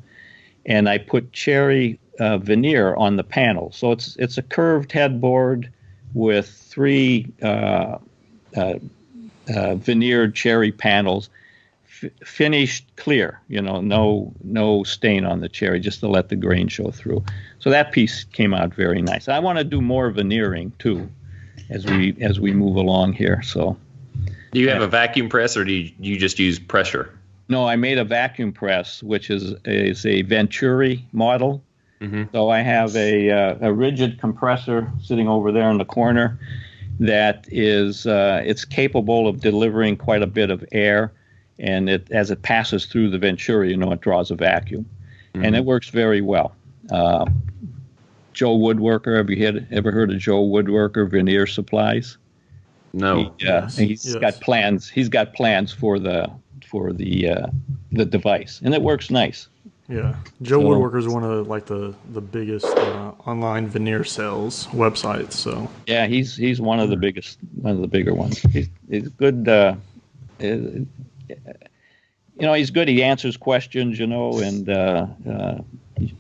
and I put cherry veneer on the panel, so it's a curved headboard with three. Veneered cherry panels, finished clear, no stain on the cherry, just to let the grain show through. So that piece came out very nice. I want to do more veneering too, as we move along here. So, Do you have a vacuum press, or do you just use pressure? no, I made a vacuum press, which is a Venturi model. Mm-hmm. So I have a rigid compressor sitting over there in the corner. That is, it's capable of delivering quite a bit of air, and as it passes through the Venturi, it draws a vacuum, and it works very well. Joe Woodworker, have you ever heard of Joe Woodworker Veneer Supplies? No. He's got plans. He's got plans for the device, and it works nice. Yeah, Joe Woodworker is one of the biggest online veneer sales websites. So yeah, he's one of the bigger ones. He's good. He's good. He answers questions, and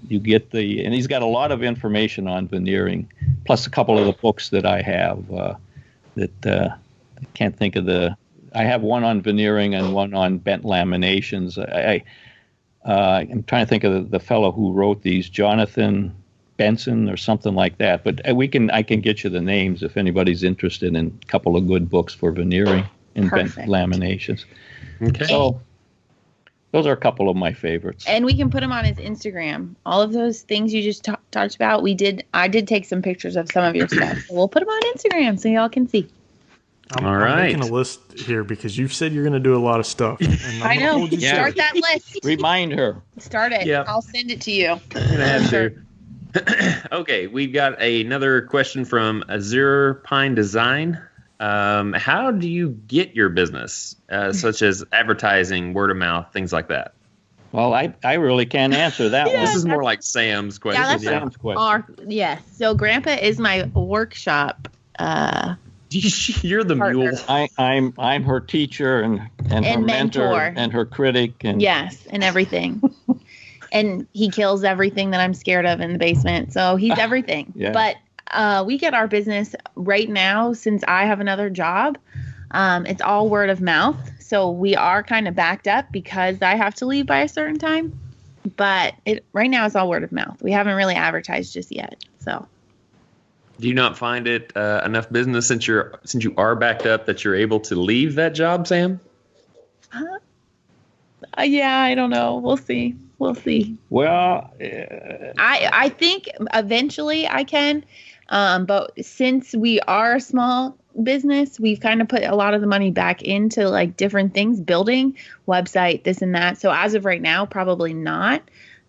you get and he's got a lot of information on veneering, plus a couple of the books that I have that I can't think of I have one on veneering and one on bent laminations. I'm trying to think of the fellow who wrote these, Jonathan Benson or something like that. But I can get you the names if anybody's interested in a couple of good books for veneering and bent laminations. Okay. So those are a couple of my favorites. And we can put them on his Instagram. All of those things you just talked about, I did take some pictures of some of your stuff. So we'll put them on Instagram so y'all can see. All right. I'm making a list here because you've said you're going to do a lot of stuff. And I know. Start that list. Remind her. Start it. Yep. I'll send it to you. I'm gonna have to. Okay, we've got another question from Azure Pine Design. How do you get your business, such as advertising, word of mouth, things like that? Well, I really can't answer that one. This is more like Sam's question. Yeah, that's Sam's question. Yes. So Grandpa is my workshop. You're the partner. mule. I'm her teacher and her mentor and her critic. And yes, and everything. And he kills everything that I'm scared of in the basement. So he's everything. Yeah. But we get our business right now, since I have another job. It's all word of mouth. So we are kind of backed up because I have to leave by a certain time. But right now it's all word of mouth. We haven't really advertised just yet. So. Do you not find it enough business since you are backed up that you're able to leave that job, Sam? Yeah, I don't know. We'll see. We'll see. Well, I think eventually I can, but since we are a small business, we've kind of put a lot of the money back into like different things, building website, this and that. So as of right now, probably not,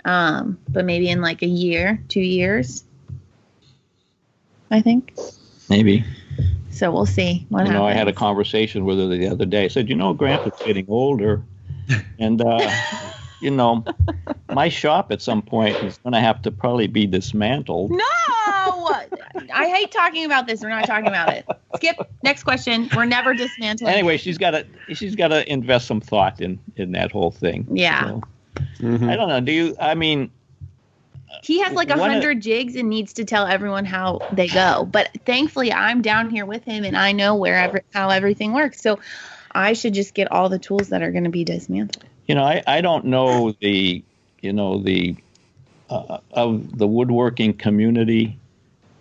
but maybe in like a year, 2 years, I think. Maybe. So we'll see what happens. I had a conversation with her the other day. I said, Grant is getting older, and my shop at some point is going to have to probably be dismantled. No, I hate talking about this. We're not talking about it. Skip. Next question. We're never dismantling. Anyway, she's got to invest some thought in that whole thing. Yeah. So, I don't know. He has like 100 jigs and needs to tell everyone how they go. But thankfully, I'm down here with him and I know how everything works. So I should just get all the tools that are going to be dismantled. I don't know of the woodworking community,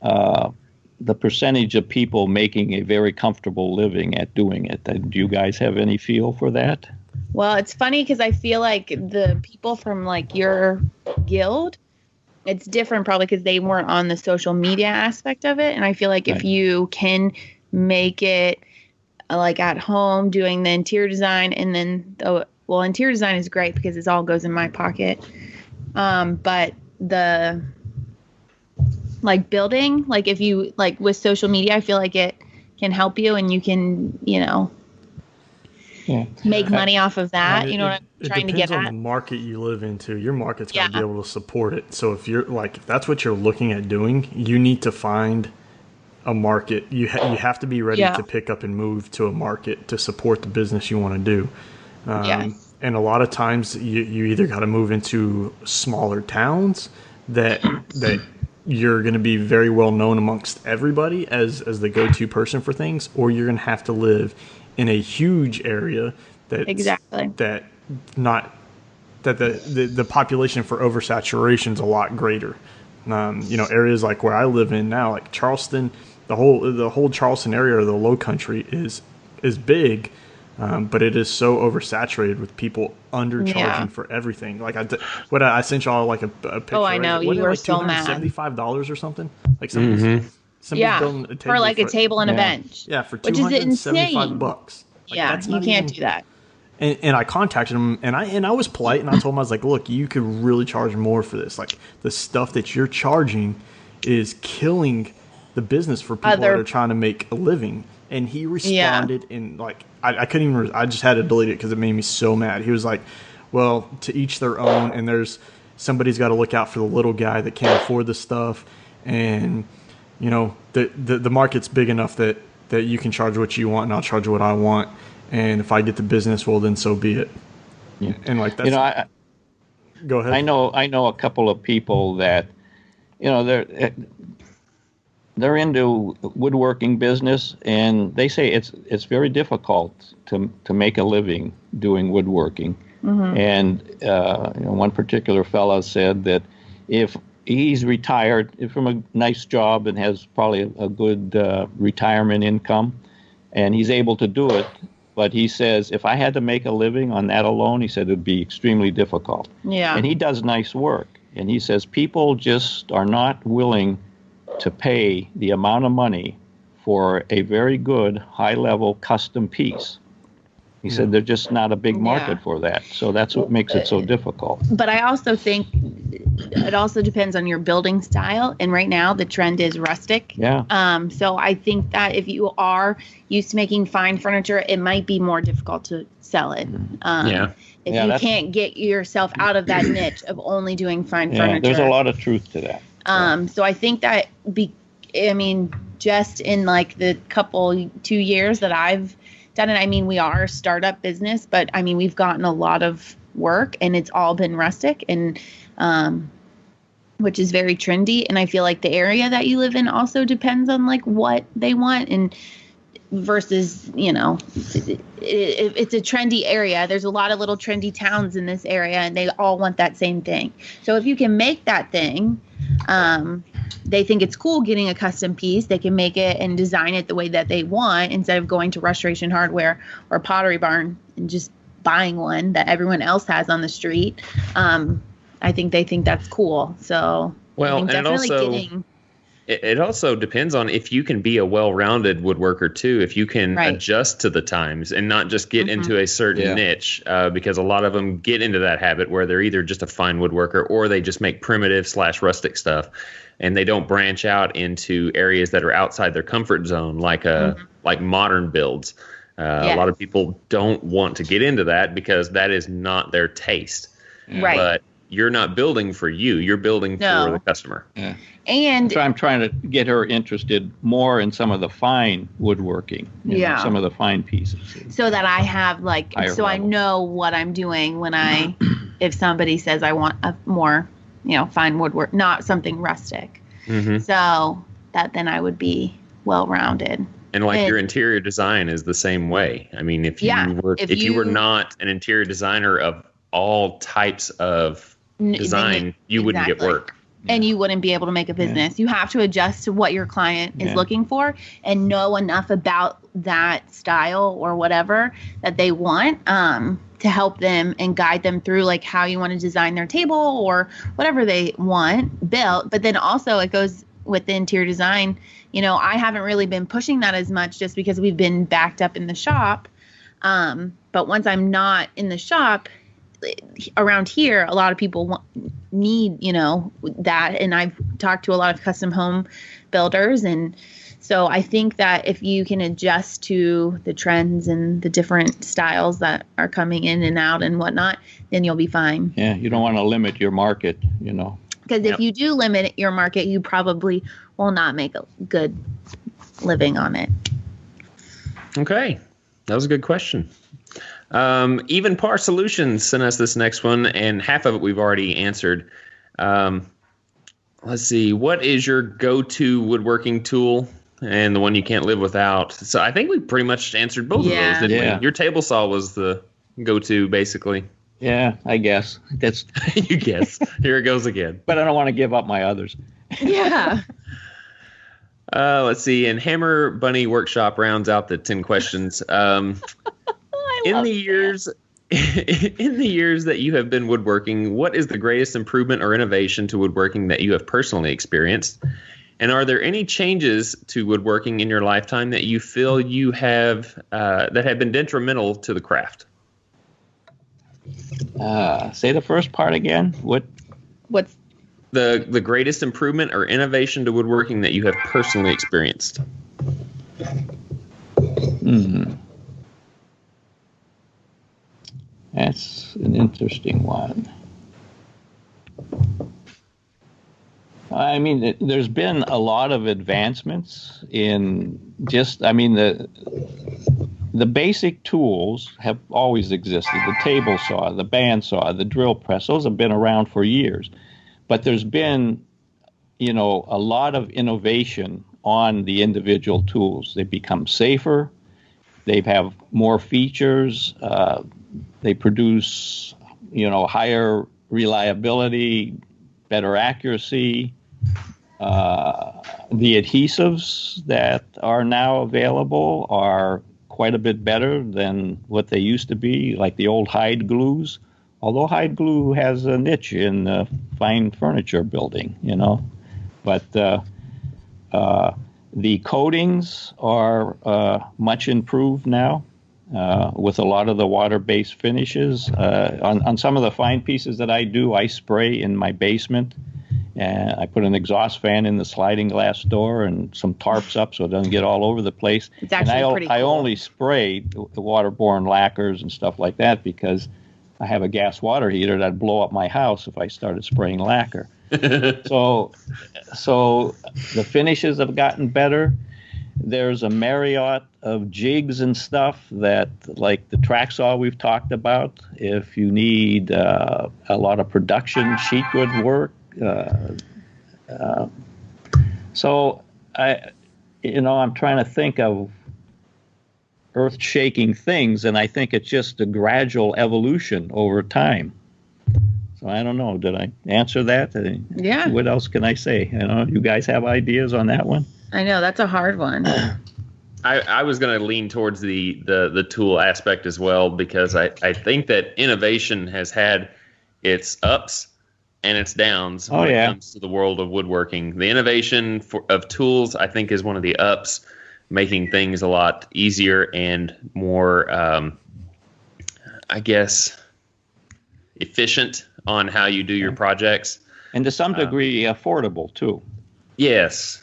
the percentage of people making a very comfortable living at doing it. Do you guys have any feel for that? Well, it's funny because I feel like the people from like your guild, it's different probably because they weren't on the social media aspect of it. And I feel like if you can make it like at home doing the interior design and then interior design is great because it all goes in my pocket. But the like building, like if you like with social media, I feel like it can help you and you can, make money off of that. What I'm trying to get at? It depends on the market you live into. Your market's got to be able to support it. So if that's what you're looking at doing, you need to find a market. You have to be ready to pick up and move to a market to support the business you want to do. And a lot of times you either got to move into smaller towns that you're going to be very well known amongst everybody as the go-to person for things, or you're going to have to live in a huge area the population for oversaturation is a lot greater. Areas like where I live in now, like Charleston, the whole Charleston area or the Low Country is big. But it is so oversaturated with people undercharging for everything. Like I sent y'all like a picture. Oh, I know. You were like so mad. $275 or something. Like somebody's building a table for like a table and a bench. Yeah, for $275. That's you can't do that. And I contacted him and I was polite and I told him, I was like, look, you could really charge more for this. Like the stuff that you're charging is killing the business for people that are trying to make a living. And he responded in like, I couldn't even, I just had to delete it because it made me so mad. He was like, well, to each their own. And somebody's got to look out for the little guy that can't afford the stuff. And, the market's big enough that you can charge what you want and I'll charge what I want. And if I get the business, well, then so be it. Yeah. And like that's, go ahead. I know a couple of people that, they're into woodworking business, and they say it's very difficult to make a living doing woodworking. Mm-hmm. And one particular fellow said that if he's retired from a nice job and has probably a good retirement income, and he's able to do it, but he says if I had to make a living on that alone, he said it would be extremely difficult. Yeah. And he does nice work, and he says people just are not willing to pay the amount of money for a very good high-level custom piece. He said there's just not a big market for that. So that's what makes it so difficult. But I also think it also depends on your building style. And right now the trend is rustic. Yeah. So I think that if you are used to making fine furniture, it might be more difficult to sell it. If you can't get yourself out of that niche of only doing fine furniture. There's a lot of truth to that. So I think that just in like the 2 years that I've done it, we are a startup business, but we've gotten a lot of work and it's all been rustic and, which is very trendy. And I feel like the area that you live in also depends on like what they want and versus, it's a trendy area. There's a lot of little trendy towns in this area and they all want that same thing. So if you can make that thing, they think it's cool getting a custom piece. They can make it and design it the way that they want instead of going to Restoration Hardware or Pottery Barn and just buying one that everyone else has on the street. I think they think that's cool. So well, I think and definitely it also depends on if you can be a well-rounded woodworker too, if you can adjust to the times and not just get into a certain niche, because a lot of them get into that habit where they're either just a fine woodworker or they just make primitive / rustic stuff, and they don't branch out into areas that are outside their comfort zone, like modern builds. A lot of people don't want to get into that because that is not their taste. Right. But you're not building for you. You're building for the customer. Yeah. And so I'm trying to get her interested more in some of the fine woodworking, you know, some of the fine pieces. So that I have I know what I'm doing when if somebody says I want a more, fine woodwork, not something rustic. Mm-hmm. So that then I would be well-rounded. And your interior design is the same way. I mean, if you were not an interior designer of all types of design, you wouldn't get work. And you wouldn't be able to make a business. You have to adjust to what your client is looking for and know enough about that style or whatever that they want to help them and guide them through like how you want to design their table or whatever they want built. But then also it goes with the interior design. I haven't really been pushing that as much just because we've been backed up in the shop. But once I'm not in the shop, around here, a lot of people need, that. And I've talked to a lot of custom home builders. And so I think that if you can adjust to the trends and the different styles that are coming in and out and whatnot, then you'll be fine. Yeah, you don't want to limit your market, Because if you do limit your market, you probably will not make a good living on it. Okay. That was a good question. Even Par Solutions sent us this next one, and half of it we've already answered. Let's see. What is your go-to woodworking tool and the one you can't live without? So I think we pretty much answered both of those, didn't we? Your table saw was the go-to, basically. Yeah, I guess. That's you guess. Here it goes again. But I don't want to give up my others. Yeah. Let's see. And Hammer Bunny Workshop rounds out the 10 questions. In the years that you have been woodworking, what is the greatest improvement or innovation to woodworking that you have personally experienced? And are there any changes to woodworking in your lifetime that you feel you have that have been detrimental to the craft? Say the first part again. What's the greatest improvement or innovation to woodworking that you have personally experienced? That's an interesting one. I mean, there's been a lot of advancements in the basic tools have always existed. The table saw, the bandsaw, the drill press, those have been around for years. But there's been, a lot of innovation on the individual tools. They've become safer. They have more features. They produce, higher reliability, better accuracy. The adhesives that are now available are quite a bit better than what they used to be, like the old hide glues. Although hide glue has a niche in fine furniture building, But the coatings are much improved now. With a lot of the water-based finishes. On some of the fine pieces that I do, I spray in my basement. And I put an exhaust fan in the sliding glass door and some tarps up so it doesn't get all over the place. It's actually pretty cool. I only spray the waterborne lacquers and stuff like that because I have a gas water heater that'd blow up my house if I started spraying lacquer. So the finishes have gotten better. There's a myriad of jigs and stuff that, like the track saw we've talked about, if you need a lot of production sheet good work. So I'm trying to think of earth-shaking things, and I think it's just a gradual evolution over time. So I don't know. Did I answer that? Yeah. What else can I say? You guys have ideas on that one? I know that's a hard one. I was going to lean towards the tool aspect as well, because I think that innovation has had its ups and its downs Oh, when yeah. it comes to the world of woodworking. The innovation of tools, I think, is one of the ups, making things a lot easier and more, I guess, efficient on how you do your projects. And to some degree, affordable, too. Yes.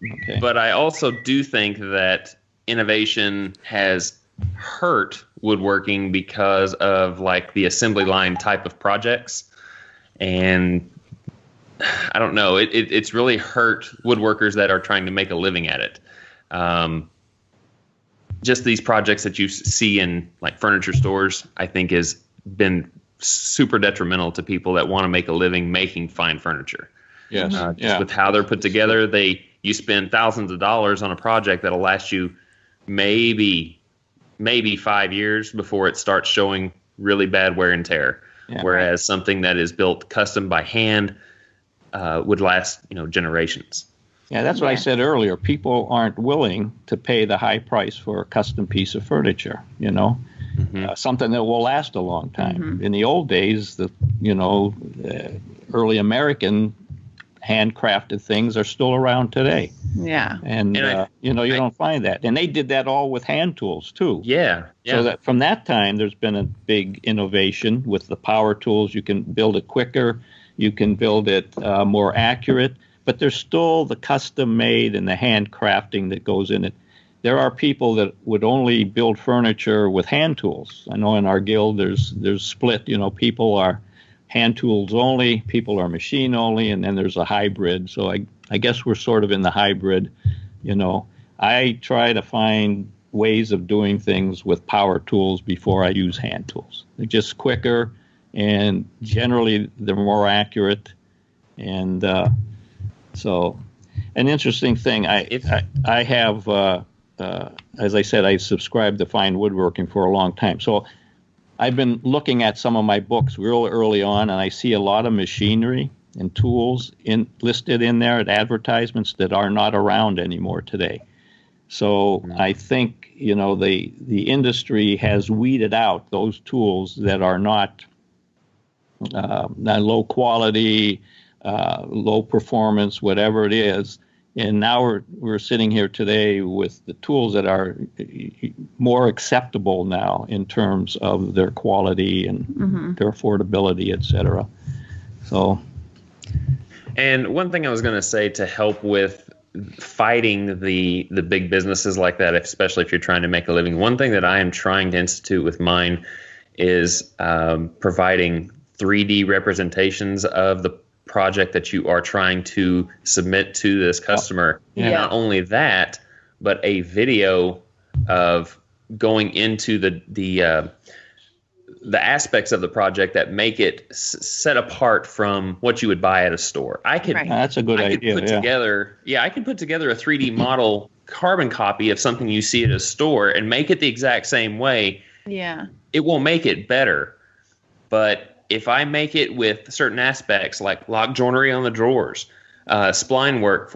Okay. But I also do think that innovation has hurt woodworking because of like the assembly line type of projects. And I don't know, it's really hurt woodworkers that are trying to make a living at it. Just these projects that you see in like furniture stores, I think has been super detrimental to people that want to make a living making fine furniture. Yes. Just with how they're put together, you spend thousands of dollars on a project that'll last you maybe 5 years before it starts showing really bad wear and tear. Yeah. Whereas something that is built custom by hand would last, generations. Yeah, that's what I said earlier. People aren't willing to pay the high price for a custom piece of furniture, something that will last a long time. Mm-hmm. In the old days, early American handcrafted things are still around today. Yeah. And you don't find that. And they did that all with hand tools, too. Yeah. So that from that time, there's been a big innovation with the power tools. You can build it quicker. You can build it more accurate. But there's still the custom made and the handcrafting that goes in it. There are people that would only build furniture with hand tools. I know in our guild there's split. People are hand tools only, people are machine only, and then there's a hybrid. So I guess we're sort of in the hybrid. I try to find ways of doing things with power tools before I use hand tools. They're just quicker, and generally they're more accurate. And so an interesting thing, I have, as I said, I subscribed to Fine Woodworking for a long time. So I've been looking at some of my books real early on, and I see a lot of machinery and tools listed in there at advertisements that are not around anymore today. So I think, the industry has weeded out those tools that are not low quality, low performance, whatever it is. And now we're sitting here today with the tools that are more acceptable now in terms of their quality and their affordability, et cetera. So, and one thing I was going to say to help with fighting the big businesses like that, especially if you're trying to make a living, one thing that I am trying to institute with mine is providing 3D representations of the project that you are trying to submit to this customer. Yeah. Not only that, but a video of going into the aspects of the project that make it set apart from what you would buy at a store. That's a good idea. I can put together a 3D model carbon copy of something you see at a store and make it the exact same way. Yeah. It will make it better, but if I make it with certain aspects like lock joinery on the drawers, spline work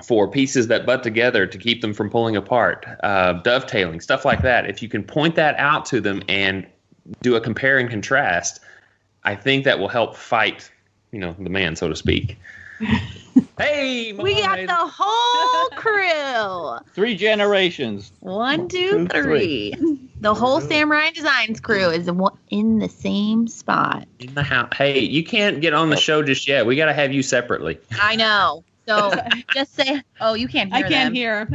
for pieces that butt together to keep them from pulling apart, dovetailing, stuff like that, if you can point that out to them and do a compare and contrast, I think that will help fight, the man, so to speak. Hey, we got the whole crew. 3 generations. 1, 2, 3. The whole Samurai Designs crew is in the same spot. In the house. Hey, you can't get on the show just yet. We got to have you separately. I know. So just say, you can't hear them. I can't hear.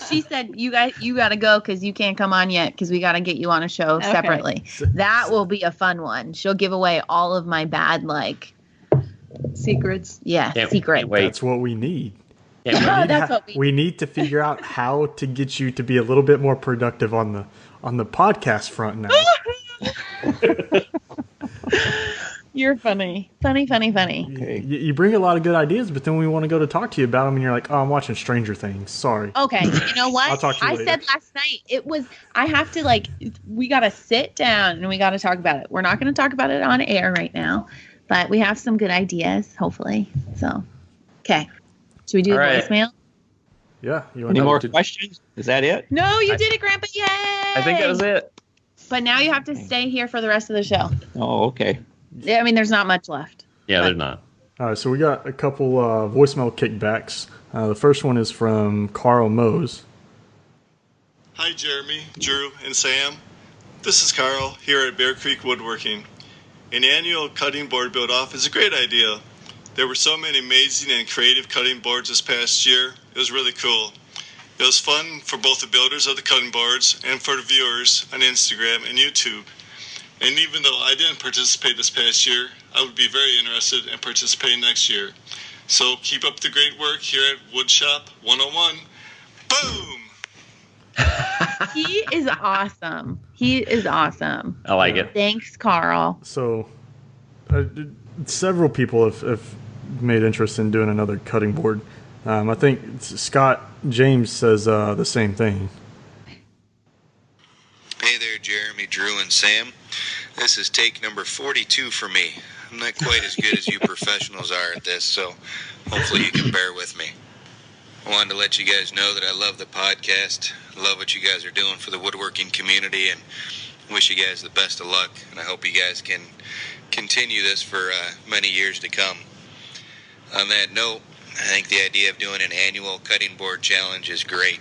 She said, you got to go because you can't come on yet because we got to get you on a show separately. That will be a fun one. She'll give away all of my bad, secrets. Yeah, secrets. That's what we need. Yeah, that's what we need to figure out how to get you to be a little bit more productive on the podcast front now. You're funny. Funny. Okay. You bring a lot of good ideas, but then we want to go to talk to you about them, and you're like, "Oh, I'm watching Stranger Things." Sorry. Okay, you know what? I'll talk to you later. Said last night I have to we got to sit down and we got to talk about it. We're not going to talk about it on air right now, but we have some good ideas, hopefully. So, okay. Should we do the voicemail? Yeah. Any more questions? Is that it? No, you did it, Grandpa. Yay! I think that was it. But now you have to stay here for the rest of the show. Oh, okay. I mean, there's not much left. Yeah, they're not. All right, so we got a couple voicemail kickbacks. The first one is from Carl Mose. Hi, Jeremy, Drew, and Sam. This is Carl here at Bear Creek Woodworking. An annual cutting board build-off is a great idea. There were so many amazing and creative cutting boards this past year. It was really cool. It was fun for both the builders of the cutting boards and for the viewers on Instagram and YouTube. And even though I didn't participate this past year, I would be very interested in participating next year. So keep up the great work here at Woodshop 101. Boom! He is awesome. He is awesome. I like it. Thanks, Carl. So several people have made interest in doing another cutting board. I think Scott James says the same thing. Hey there, Jeremy, Drew, and Sam. This is take number 42 for me. I'm not quite as good as you professionals are at this, so hopefully you can bear with me. I wanted to let you guys know that I love the podcast, love what you guys are doing for the woodworking community, and wish you guys the best of luck, and I hope you guys can continue this for many years to come. On that note, I think the idea of doing an annual cutting board challenge is great.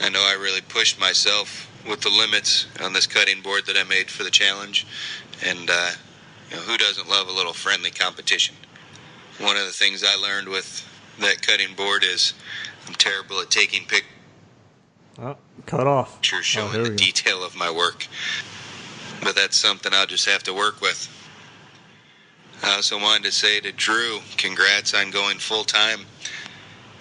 I know I really pushed myself with the limits on this cutting board that I made for the challenge, and who doesn't love a little friendly competition? One of the things I learned with that cutting board is I'm terrible at taking pictures. Oh, cut off. Showing the detail of my work, but that's something I'll just have to work with. I also wanted to say to Drew, congrats on going full-time.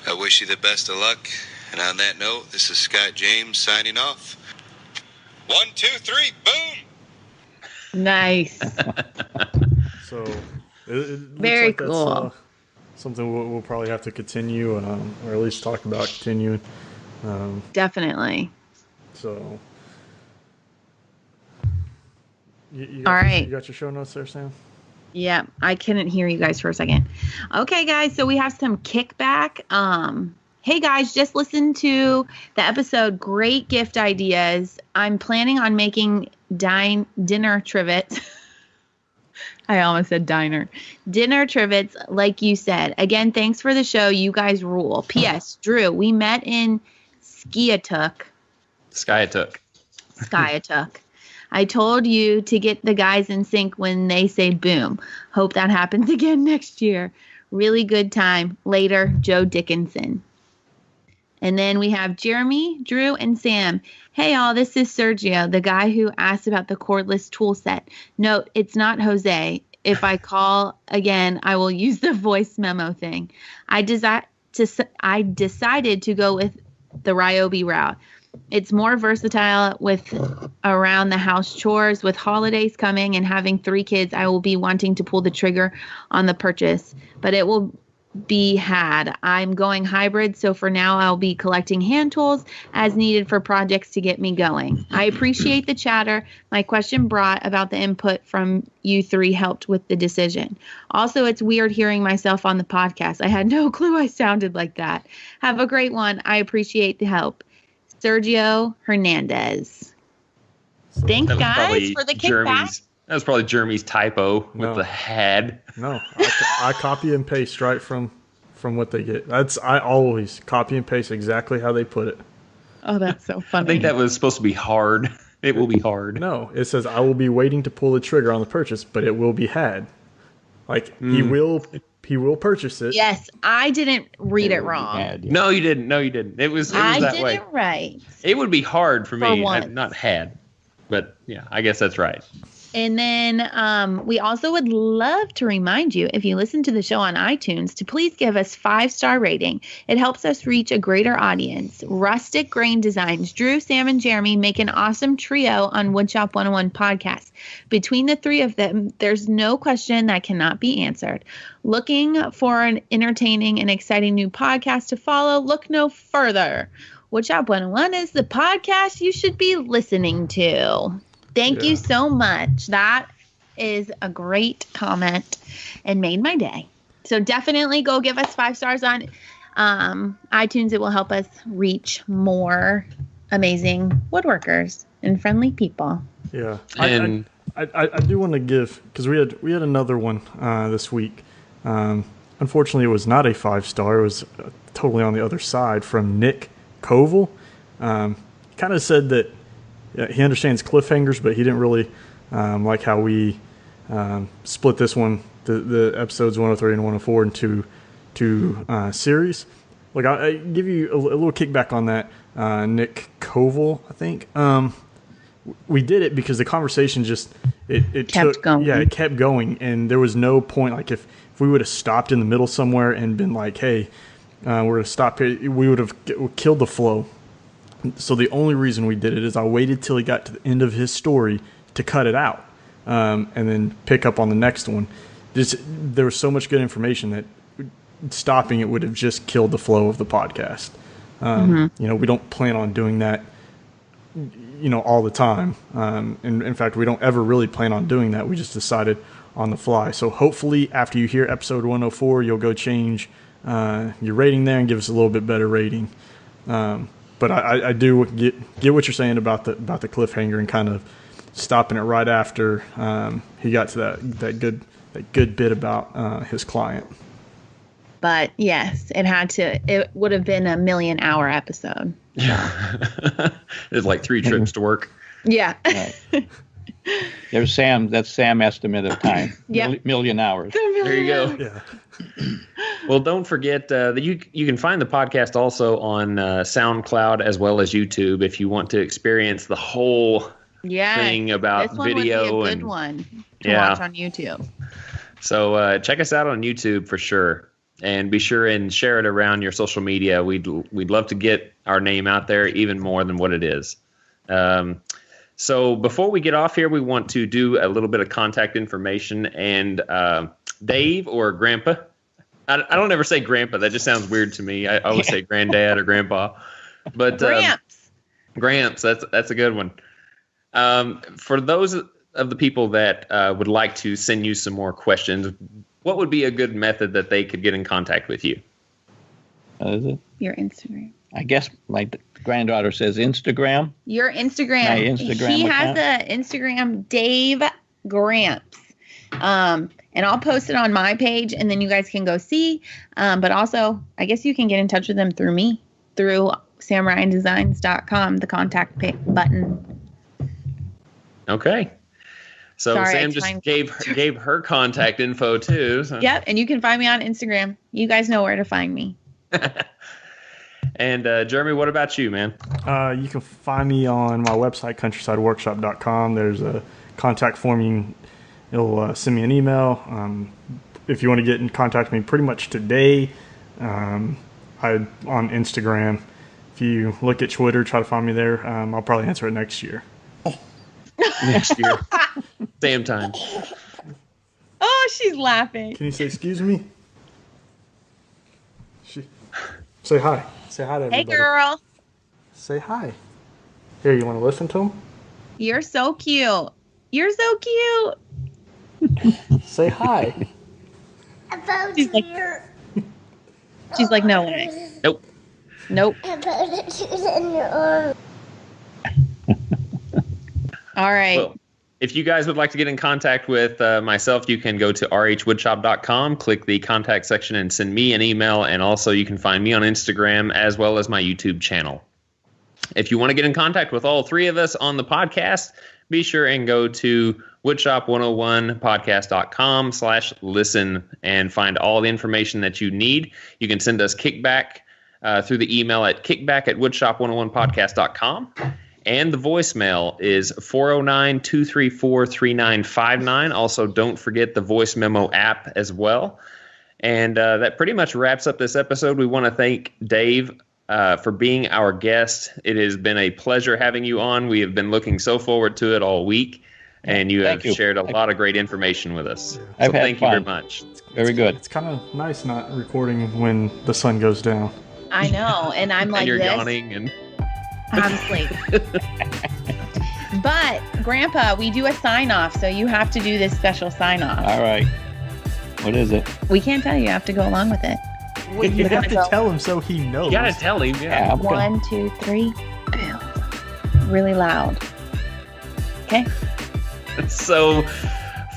I wish you the best of luck. And on that note, this is Scott James signing off. 1, 2, 3, boom! Nice. So it looks Very like cool. That's something we'll probably have to continue, or at least talk about continuing. Definitely. So, you All right. You got your show notes there, Sam? Yeah, I couldn't hear you guys for a second. Okay, guys, so we have some kickback. Hey, guys, just listen to the episode. Great gift ideas. I'm planning on making dinner trivets. I almost said diner. Dinner trivets, like you said. Again, thanks for the show. You guys rule. P.S. Drew, we met in Skiatook. I told you to get the guys in sync when they say boom. Hope that happens again next year. Really good time. Later, Joe Dickinson. And then we have Jeremy, Drew, and Sam. Hey, all, this is Sergio, the guy who asked about the cordless tool set. Note, it's not Jose. If I call again, I will use the voice memo thing. I decided to go with the Ryobi route. It's more versatile with around the house chores. With holidays coming and having 3 kids, I will be wanting to pull the trigger on the purchase, but it will be had. I'm going hybrid, so for now I'll be collecting hand tools as needed for projects to get me going. I appreciate the chatter. My question brought about the input from you 3 helped with the decision. Also, it's weird hearing myself on the podcast. I had no clue I sounded like that. Have a great one. I appreciate the help. Sergio Hernandez. Thanks, guys, for the kickback. That was probably Jeremy's typo with the had. No, I copy and paste right from what they get. I always copy and paste exactly how they put it. Oh, that's so funny. I think that was supposed to be hard. It will be hard. No, it says I will be waiting to pull the trigger on the purchase, but it will be had. Like he will purchase it. Yes, I didn't read it wrong. Had, yeah. No, you didn't. It was I that did way. it right. It would be hard for me, once. not had. But yeah, I guess that's right. And then we also would love to remind you, if you listen to the show on iTunes, to please give us 5-star rating. It helps us reach a greater audience. Rustic Grain Designs. Drew, Sam, and Jeremy make an awesome trio on Woodshop 101 podcast. Between the 3 of them, there's no question that cannot be answered. Looking for an entertaining and exciting new podcast to follow? Look no further. Woodshop 101 is the podcast you should be listening to. Thank you so much. That is a great comment and made my day. So definitely go give us 5 stars on iTunes. It will help us reach more amazing woodworkers and friendly people. Yeah. And I do want to give, because we had another one this week. Unfortunately, it was not a 5-star. It was totally on the other side from Nick Koval. Kind of said that he understands cliffhangers, but he didn't really like how we split this one, the episodes 103 and 104 into two series. Look, I give you a little kickback on that, Nick Koval, I think. We did it because the conversation just it kept going. Yeah, it kept going, and there was no point. Like if we would have stopped in the middle somewhere and been like, "Hey, we're gonna stop here," we would have killed the flow. So the only reason we did it is I waited till he got to the end of his story to cut it out, and then pick up on the next one. There was so much good information that stopping it would have just killed the flow of the podcast. We don't plan on doing that, all the time. In fact, we don't ever really plan on doing that. We just decided on the fly. So hopefully after you hear episode 104, you'll go change your rating there and give us a little bit better rating. But I do get what you're saying about the cliffhanger and kind of stopping it right after he got to that good bit about his client. But yes, it would have been a 1,000,000-hour episode. Yeah. It's like 3 trips to work. Yeah. Right. There's Sam. That's Sam estimate of time. Yeah. Million hours. There you go. Yeah. Well, don't forget that you can find the podcast also on SoundCloud as well as YouTube if you want to experience the whole thing about this one video. Would be a good one to watch on YouTube. So check us out on YouTube for sure. And be sure and share it around your social media. We'd love to get our name out there even more than what it is. So before we get off here, we want to do a little bit of contact information. And Dave or Grandpa, I don't ever say Grandpa. That just sounds weird to me. I always say Granddad or Grandpa. But Gramps, that's a good one. For those of the people that would like to send you some more questions, what would be a good method that they could get in contact with you? Is it? Your Instagram. I guess my granddaughter says Instagram. Your Instagram. My Instagram He account. has a Instagram, Dave Gramps. And I'll post it on my page, and then you guys can go see. But also, I guess you can get in touch with them through me, through samryandesigns.com, the contact button. Okay. So Sorry, Sam just gave her contact info too. So. Yep, and you can find me on Instagram. You guys know where to find me. And Jeremy, what about you, man? You can find me on my website, countrysideworkshop.com. There's a contact form. You'll send me an email. If you want to get in contact with me pretty much today, I'm on Instagram. If you look at Twitter, try to find me there. I'll probably answer it next year. Next year. Same time. Oh, she's laughing. Can you say excuse me? Say hi. Say hi to everybody. Hey, girl. Say hi. Here, you want to listen to him? You're so cute. You're so cute. Say hi. She's like, no way. Nope. All right. Well, if you guys would like to get in contact with myself, you can go to rhwoodshop.com, click the contact section, and send me an email. And also you can find me on Instagram as well as my YouTube channel. If you want to get in contact with all 3 of us on the podcast, be sure and go to woodshop101podcast.com/listen and find all the information that you need. You can send us kickback through the email at kickback@woodshop101podcast.com. And the voicemail is 409-234-3959. Also, don't forget the voice memo app as well. And that pretty much wraps up this episode. We want to thank Dave for being our guest. It has been a pleasure having you on. We have been looking so forward to it all week. And you have shared a lot of great information with us. Yeah. So thank you very much. Very good. It's kind of nice not recording when the sun goes down. I know. And I'm like and you're this. yawning and... I'm asleep. But, Grandpa, we do a sign-off, so you have to do this special sign-off. All right. What is it? We can't tell you. You have to go along with it. You have to tell him so he knows. You gotta tell him. Yeah. 1, 2, 3. Build. Really loud. Okay? So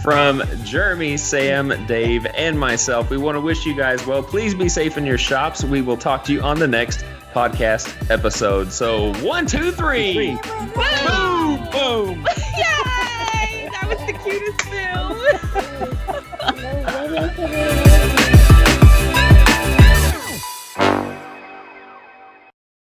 from Jeremy, Sam, Dave, and myself, we want to wish you guys well. Please be safe in your shops. We will talk to you on the next podcast episode. So 1, 2, 3. Boom! Boom! Yay! That was the cutest film.